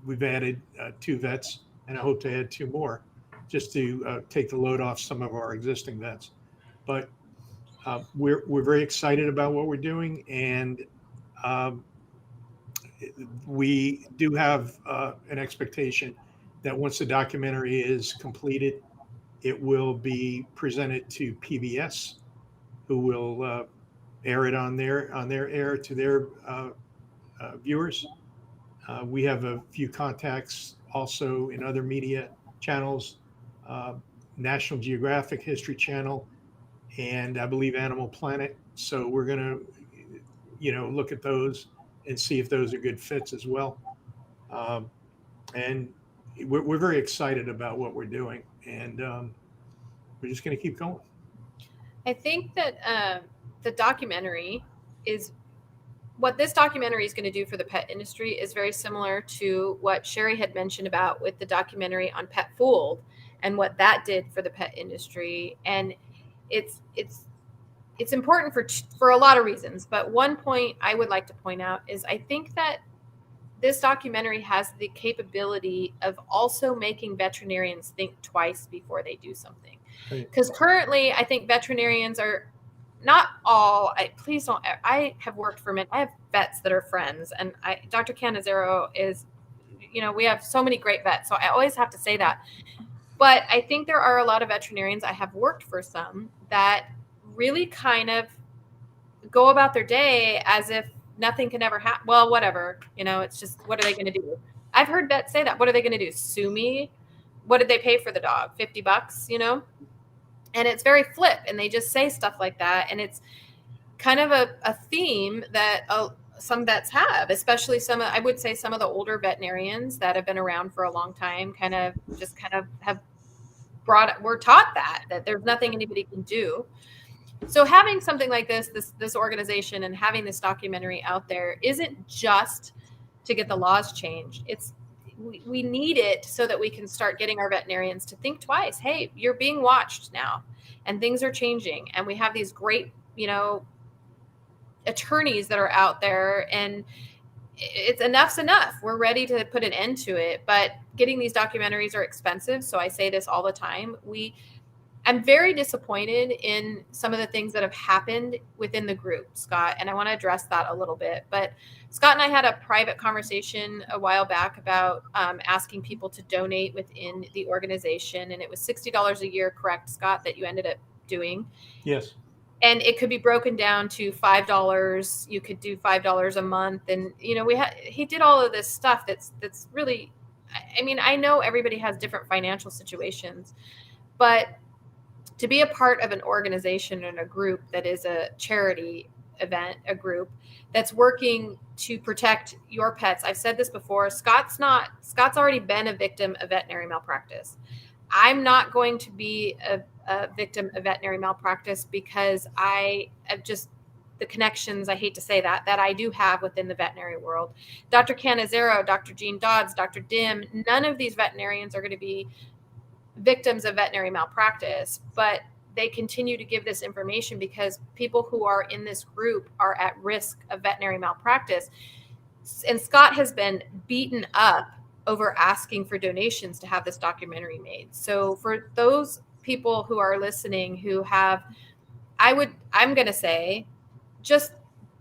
Speaker 2: we've added 2 vets, and I hope to add 2 more, just to take the load off some of our existing vets. But we're very excited about what we're doing, and we do have an expectation that once the documentary is completed, it will be presented to PBS, who will air it on their air to their viewers. We have a few contacts also in other media channels, National Geographic, History Channel, and I believe Animal Planet. So we're going to, look at those and see if those are good fits as well. And, we're very excited about what we're doing, and we're just going to keep going.
Speaker 1: I think that the documentary is what this documentary is going to do for the pet industry is very similar to what Sherry had mentioned about with the documentary on Pet Fooled and what that did for the pet industry. And it's important for a lot of reasons. But one point I would like to point out is I think that this documentary has the capability of also making veterinarians think twice before they do something. Because currently, I think veterinarians are not all. Please don't. I have worked for I have vets that are friends, and Dr. Canizero is, we have so many great vets. So I always have to say that. But I think there are a lot of veterinarians. I have worked for some that really kind of go about their day as if nothing can ever happen. Well, whatever, it's just, what are they going to do? I've heard vets say that. What are they going to do? Sue me? What did they pay for the dog? $50, And it's very flip, and they just say stuff like that. And it's kind of a theme that some vets have, especially I would say some of the older veterinarians that have been around for a long time kind of have we're taught that there's nothing anybody can do. So having something like this organization and having this documentary out there isn't just to get the laws changed. We need it so that we can start getting our veterinarians to think twice. Hey, you're being watched now, and things are changing. And we have these great, attorneys that are out there, and enough's enough. We're ready to put an end to it. But getting these documentaries are expensive. So I say this all the time. I'm very disappointed in some of the things that have happened within the group, Scott, and I want to address that a little bit. But Scott and I had a private conversation a while back about asking people to donate within the organization, and it was $60 a year, correct, Scott, that you ended up doing?
Speaker 2: Yes.
Speaker 1: And it could be broken down to $5. You could do $5 a month, and he did all of this stuff that's really, I know everybody has different financial situations, but to be a part of an organization and a group that is a charity event, a group that's working to protect your pets. I've said this before. Scott's already been a victim of veterinary malpractice. I'm not going to be a victim of veterinary malpractice because I have just the connections, I hate to say that I do have within the veterinary world. Dr. Canizero, Dr. Gene Dodds, Dr. Dim, none of these veterinarians are going to be victims of veterinary malpractice, but they continue to give this information because people who are in this group are at risk of veterinary malpractice. And Scott has been beaten up over asking for donations to have this documentary made. So for those people who are listening who have, I'm going to say, just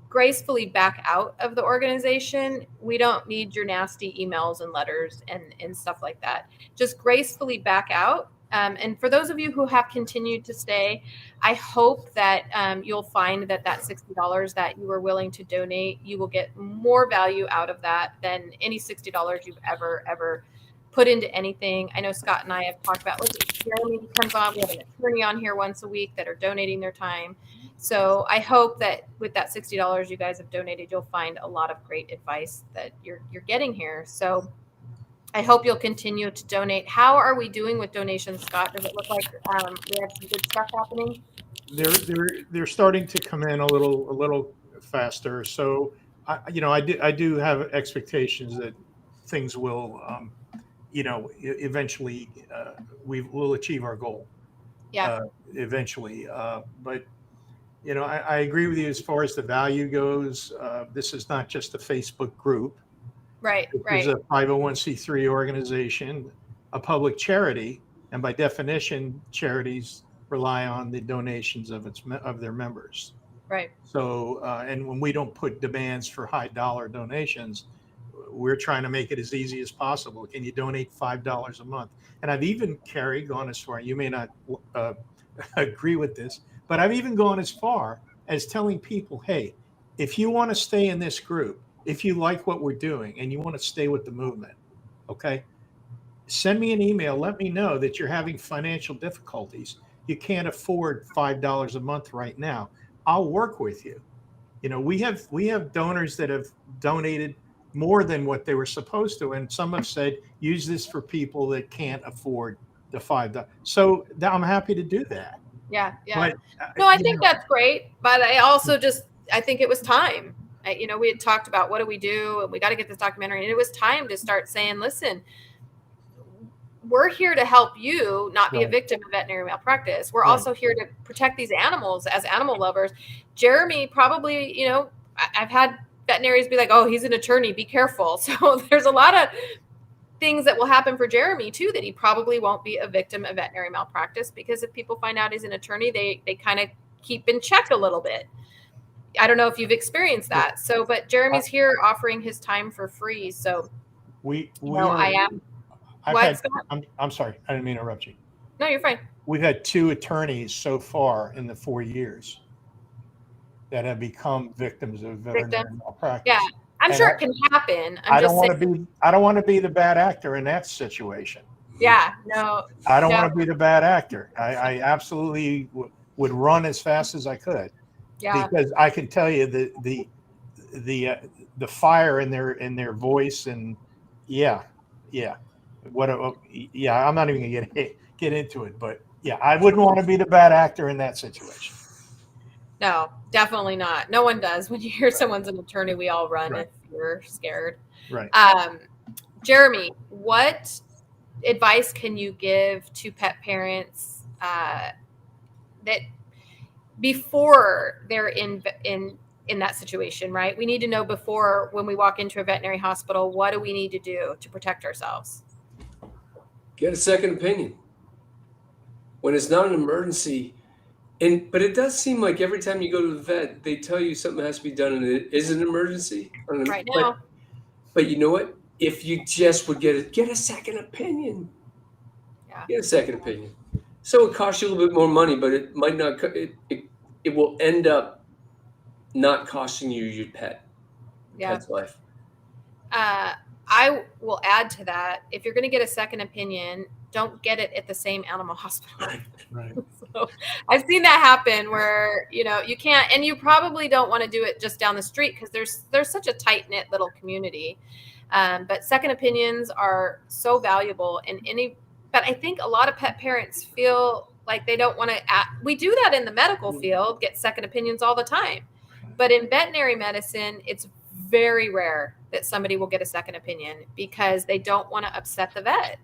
Speaker 1: gracefully back out of the organization. We don't need your nasty emails and letters and stuff like that. Just gracefully back out. And for those of you who have continued to stay, I hope that you'll find that $60 that you were willing to donate, you will get more value out of that than any $60 you've ever put into anything. I know Scott and I have talked about, Jeremy comes on, we have an attorney on here once a week that are donating their time. So I hope that with that $60 you guys have donated, you'll find a lot of great advice that you're getting here. So I hope you'll continue to donate. How are we doing with donations, Scott? Does it look like we have some good stuff happening?
Speaker 2: They're starting to come in a little faster. So I do have expectations that things will eventually we will achieve our goal.
Speaker 1: Yeah.
Speaker 2: Eventually, but I agree with you as far as the value goes. This is not just a Facebook group.
Speaker 1: Right.
Speaker 2: It's a 501c3 organization, a public charity, and by definition, charities rely on the donations of their members.
Speaker 1: Right.
Speaker 2: So, and when we don't put demands for high dollar donations, we're trying to make it as easy as possible. Can you donate $5 a month? And I've even, Carrie, gone as far, you may not agree with this, but I've even gone as far as telling people, hey, if you want to stay in this group, if you like what we're doing and you want to stay with the movement, okay, send me an email. Let me know that you're having financial difficulties. You can't afford $5 a month right now. I'll work with you. We have donors that have donated more than what they were supposed to. And some have said, use this for people that can't afford the $5. So I'm happy to do that.
Speaker 1: Yeah.
Speaker 2: But,
Speaker 1: No, I think that's great. But I also I think it was time. We had talked about what do we do, and we got to get this documentary. And it was time to start saying, listen, we're here to help you not be a victim of veterinary malpractice. We're also here to protect these animals as animal lovers. Jeremy probably, I've had veterinarians be like, oh, he's an attorney, be careful. So there's a lot of things that will happen for Jeremy too, that he probably won't be a victim of veterinary malpractice, because if people find out he's an attorney, they kind of keep in check a little bit. I don't know if you've experienced that. So, but Jeremy's here offering his time for free. So I am.
Speaker 2: I'm sorry, I didn't mean to interrupt you.
Speaker 1: No, you're fine.
Speaker 2: We've had 2 attorneys so far in the 4 years that have become victims of veterinary malpractice.
Speaker 1: Yeah, I'm sure it can happen.
Speaker 2: I don't want to be the bad actor in that situation.
Speaker 1: Yeah, no.
Speaker 2: I don't want to be the bad actor. I absolutely would run as fast as I could.
Speaker 1: Yeah.
Speaker 2: Because I can tell you the fire in their voice, and yeah. I'm not even gonna get into it, but yeah, I wouldn't want to be the bad actor in that situation.
Speaker 1: No, definitely not. No one does. When you hear someone's an attorney, we all run if we're scared.
Speaker 2: Right.
Speaker 1: Jeremy, what advice can you give to pet parents that before they're in that situation, right? We need to know before, when we walk into a veterinary hospital, what do we need to do to protect ourselves?
Speaker 3: Get a second opinion. When it's not an emergency, but it does seem like every time you go to the vet, they tell you something has to be done and it is an emergency.
Speaker 1: Right now.
Speaker 3: But you know what? If you just would get a second opinion.
Speaker 1: Yeah.
Speaker 3: Get a second opinion. So it costs you a little bit more money, but it might not, it will end up not costing you your pet's life.
Speaker 1: I will add to that. If you're going to get a second opinion, don't get it at the same animal hospital.
Speaker 2: Right.
Speaker 1: So I've seen that happen where, you can't, and you probably don't want to do it just down the street because there's such a tight knit little community. But second opinions are so valuable but I think a lot of pet parents feel like they don't want to we do that in the medical field, get second opinions all the time. But in veterinary medicine, it's very rare that somebody will get a second opinion because they don't want to upset the vet.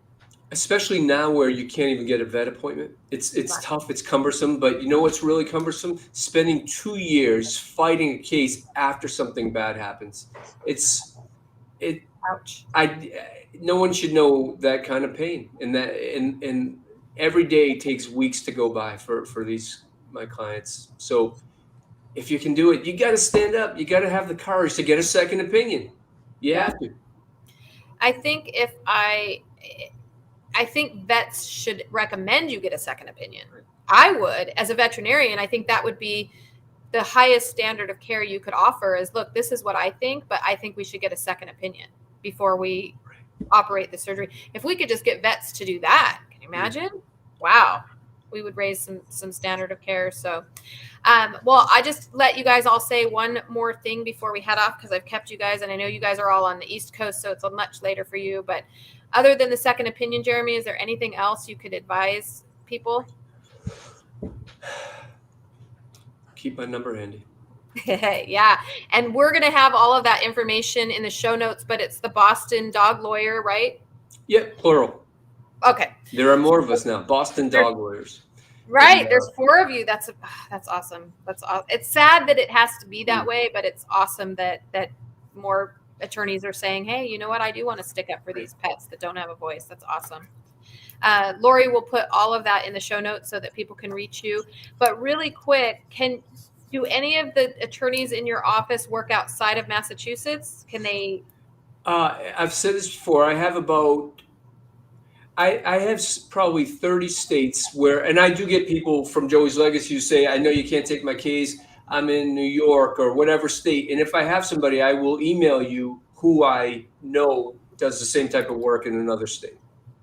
Speaker 3: Especially now where you can't even get a vet appointment. It's tough, it's cumbersome, but you know what's really cumbersome? Spending 2 years fighting a case after something bad happens.
Speaker 1: Ouch.
Speaker 3: No one should know that kind of pain, and every day takes weeks to go by for my clients. So if you can do it, you got to stand up. You got to have the courage to get a second opinion. You have to.
Speaker 1: I think I think vets should recommend you get a second opinion. I would, as a veterinarian. I think that would be the highest standard of care you could offer is, look, this is what I think, but I think we should get a second opinion before we operate the surgery. If we could just get vets to do that, can you imagine? Wow. We would raise some standard of care. So, well, I just let you guys all say one more thing before we head off, because I've kept you guys, and I know you guys are all on the East Coast, so it's much later for you. But other than the second opinion, Jeremy, is there anything else you could advise people?
Speaker 3: Keep my number handy.
Speaker 1: Yeah. And we're going to have all of that information in the show notes, but it's the Boston Dog Lawyer, right?
Speaker 3: Yep, plural.
Speaker 1: Okay.
Speaker 3: There are more of us now. Boston Dog Lawyers.
Speaker 1: Right. There's 4 of you. That's awesome. It's sad that it has to be that way, but it's awesome that more attorneys are saying, hey, you know what? I do want to stick up for these pets that don't have a voice. That's awesome. Lori will put all of that in the show notes so that people can reach you. But really quick, do any of the attorneys in your office work outside of Massachusetts? Can they?
Speaker 3: I've said this before. I have probably 30 states where, and I do get people from Joey's Legacy who say, I know you can't take my case. I'm in New York or whatever state. And if I have somebody, I will email you who I know does the same type of work in another state.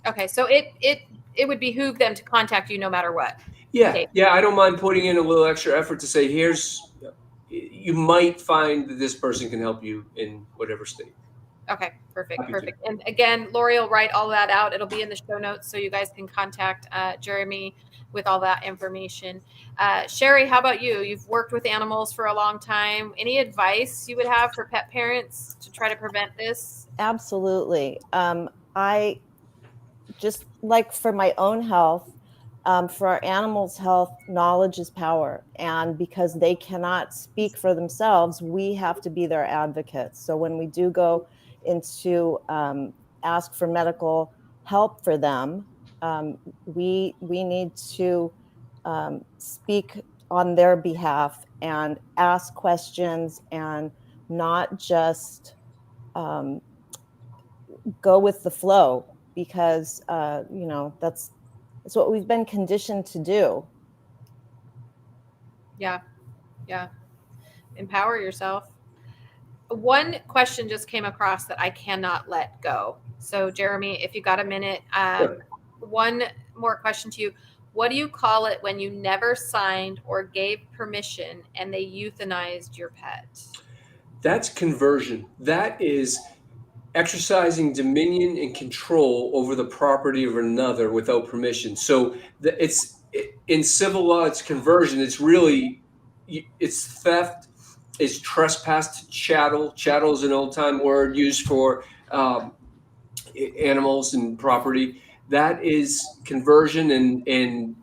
Speaker 1: Okay. So it would behoove them to contact you no matter what.
Speaker 3: Yeah.
Speaker 1: Okay.
Speaker 3: Yeah. I don't mind putting in a little extra effort to say, you might find that this person can help you in whatever state.
Speaker 1: Okay, perfect,
Speaker 3: Happy to.
Speaker 1: perfect. And again, Lori will write all that out. It'll be in the show notes, so you guys can contact Jeremy with all that information. Sherry, how about you? You've worked with animals for a long time. Any advice you would have for pet parents to try to prevent this?
Speaker 4: Absolutely. I just like for my own health, for our animals' health, knowledge is power. And because they cannot speak for themselves, we have to be their advocates. So when we do go into ask for medical help for them, we need to speak on their behalf and ask questions and not just go with the flow, because that's what we've been conditioned to do.
Speaker 1: Yeah. Empower yourself. One question just came across that I cannot let go. So, Jeremy, if you got a minute,
Speaker 3: Sure.
Speaker 1: one more question to you. What do you call it when you never signed or gave permission and they euthanized your pet?
Speaker 3: That's conversion. That is exercising dominion and control over the property of another without permission. So in civil law, it's conversion. It's really, it's theft, it's trespass to chattel. Chattel is an old time word used for animals and property. That is conversion, and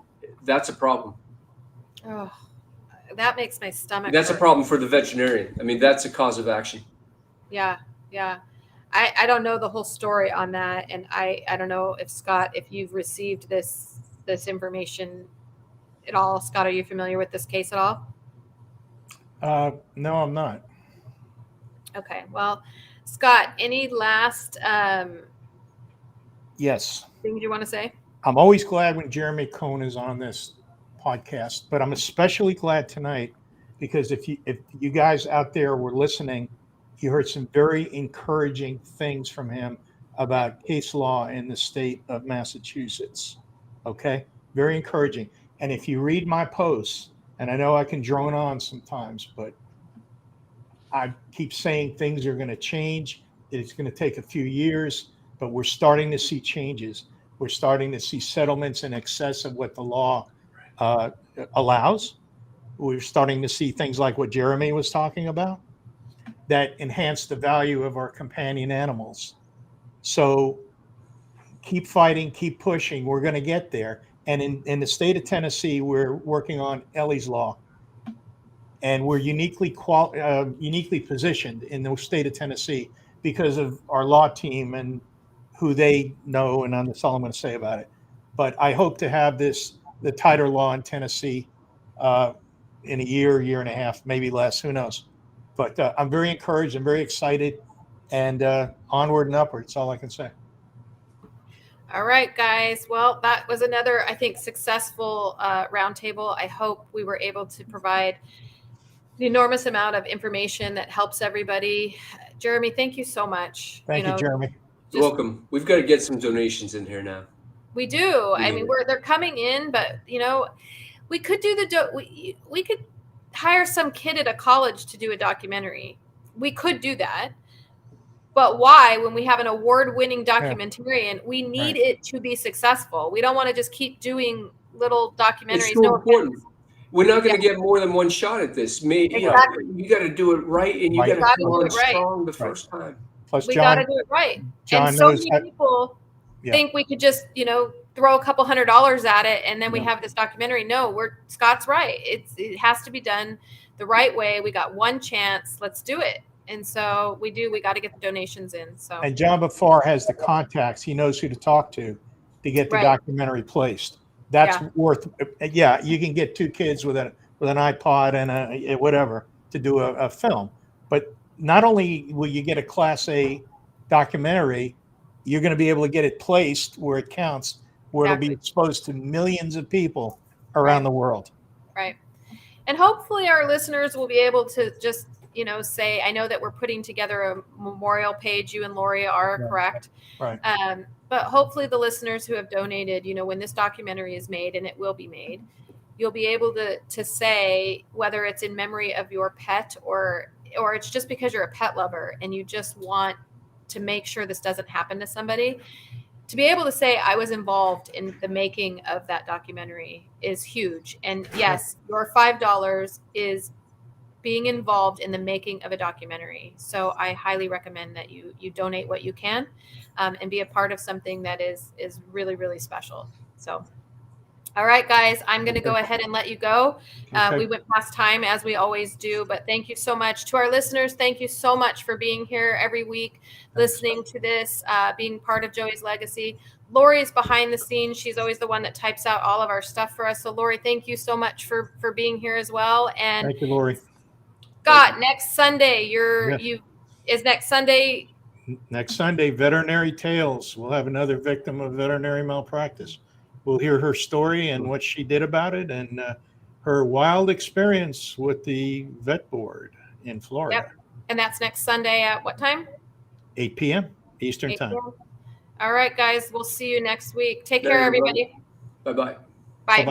Speaker 3: that's a problem.
Speaker 1: Oh, that makes my stomach
Speaker 3: That's a
Speaker 1: hurt.
Speaker 3: problem for the veterinarian. I mean, that's a cause of action.
Speaker 1: Yeah. I don't know the whole story on that, and I don't know if Scott, if you've received this information at all. Scott, are you familiar with this case at all?
Speaker 2: No, I'm not.
Speaker 1: Okay. Well, Scott, any last
Speaker 2: Yes.
Speaker 1: things you want to say?
Speaker 2: I'm always glad when Jeremy Cohen is on this podcast, but I'm especially glad tonight because if you guys out there were listening, you heard some very encouraging things from him about case law in the state of Massachusetts. Okay? Very encouraging. And if you read my posts, and I know I can drone on sometimes, but I keep saying things are going to change. It's going to take a few years, but we're starting to see changes. We're starting to see settlements in excess of what the law allows. We're starting to see things like what Jeremy was talking about that enhance the value of our companion animals. So keep fighting, keep pushing. We're going to get there. And in the state of Tennessee, we're working on Ellie's Law. And we're uniquely positioned in the state of Tennessee because of our law team and who they know, and that's all I'm going to say about it. But I hope to have the tighter law in Tennessee in a year and a half, maybe less, who knows. But I'm very encouraged, I'm very excited, and onward and upward, that's all I can say.
Speaker 1: All right, guys. Well, that was another, I think, successful roundtable. I hope we were able to provide the enormous amount of information that helps everybody. Jeremy, thank you so much.
Speaker 2: Thank you, Jeremy.
Speaker 3: You're welcome. We've got to get some donations in here now.
Speaker 1: We do. I mean, they're coming in, but we could do we could hire some kid at a college to do a documentary. We could do that. But why, when we have an award-winning documentarian, we need it to be successful. We don't want to just keep doing little documentaries.
Speaker 3: It's so important. We're not going to get more than one shot at this.
Speaker 1: Exactly.
Speaker 3: You got to do it right, and you got to come on strong the first time.
Speaker 2: Plus,
Speaker 1: we got to do it right.
Speaker 2: John
Speaker 1: and so many people think we could just, throw a couple $100 at it, and then we have this documentary. No, Scott's right. It has to be done the right way. We got one chance. Let's do it. And so we got to get the donations in. So,
Speaker 2: and John Bafar has the contacts. He knows who to talk to get the documentary placed. That's worth. Yeah, you can get two kids with an iPod and a whatever to do a film. But not only will you get a Class A documentary, you're going to be able to get it placed where it counts, where it'll be exposed to millions of people around the world.
Speaker 1: Right. And hopefully our listeners will be able to just say, I know that we're putting together a memorial page. You and Lori are correct.
Speaker 2: Right.
Speaker 1: But hopefully the listeners who have donated, when this documentary is made, and it will be made, you'll be able to say whether it's in memory of your pet or it's just because you're a pet lover and you just want to make sure this doesn't happen to somebody. To be able to say I was involved in the making of that documentary is huge. And yes, your $5 is being involved in the making of a documentary. So I highly recommend that you donate what you can, and be a part of something that is really, really special. So, all right, guys, I'm going to go ahead and let you go.
Speaker 2: Okay.
Speaker 1: We went past time as we always do, but thank you so much to our listeners. Thank you so much for being here every week, listening to this, being part of Joey's legacy. Lori's behind the scenes. She's always the one that types out all of our stuff for us. So Lori, thank you so much for being here as well. And
Speaker 2: Thank you, Lori.
Speaker 1: Scott, next Sunday, next Sunday.
Speaker 2: Next Sunday, Veterinary Tales. We'll have another victim of veterinary malpractice. We'll hear her story and what she did about it, and her wild experience with the vet board in Florida.
Speaker 1: Yep. And that's next Sunday at what time?
Speaker 2: 8 p.m. Eastern
Speaker 1: 8
Speaker 2: time.
Speaker 1: p.m. All right, guys. We'll see you next week. Take care, everybody.
Speaker 3: Bye-bye.
Speaker 1: Bye.
Speaker 2: Bye-bye.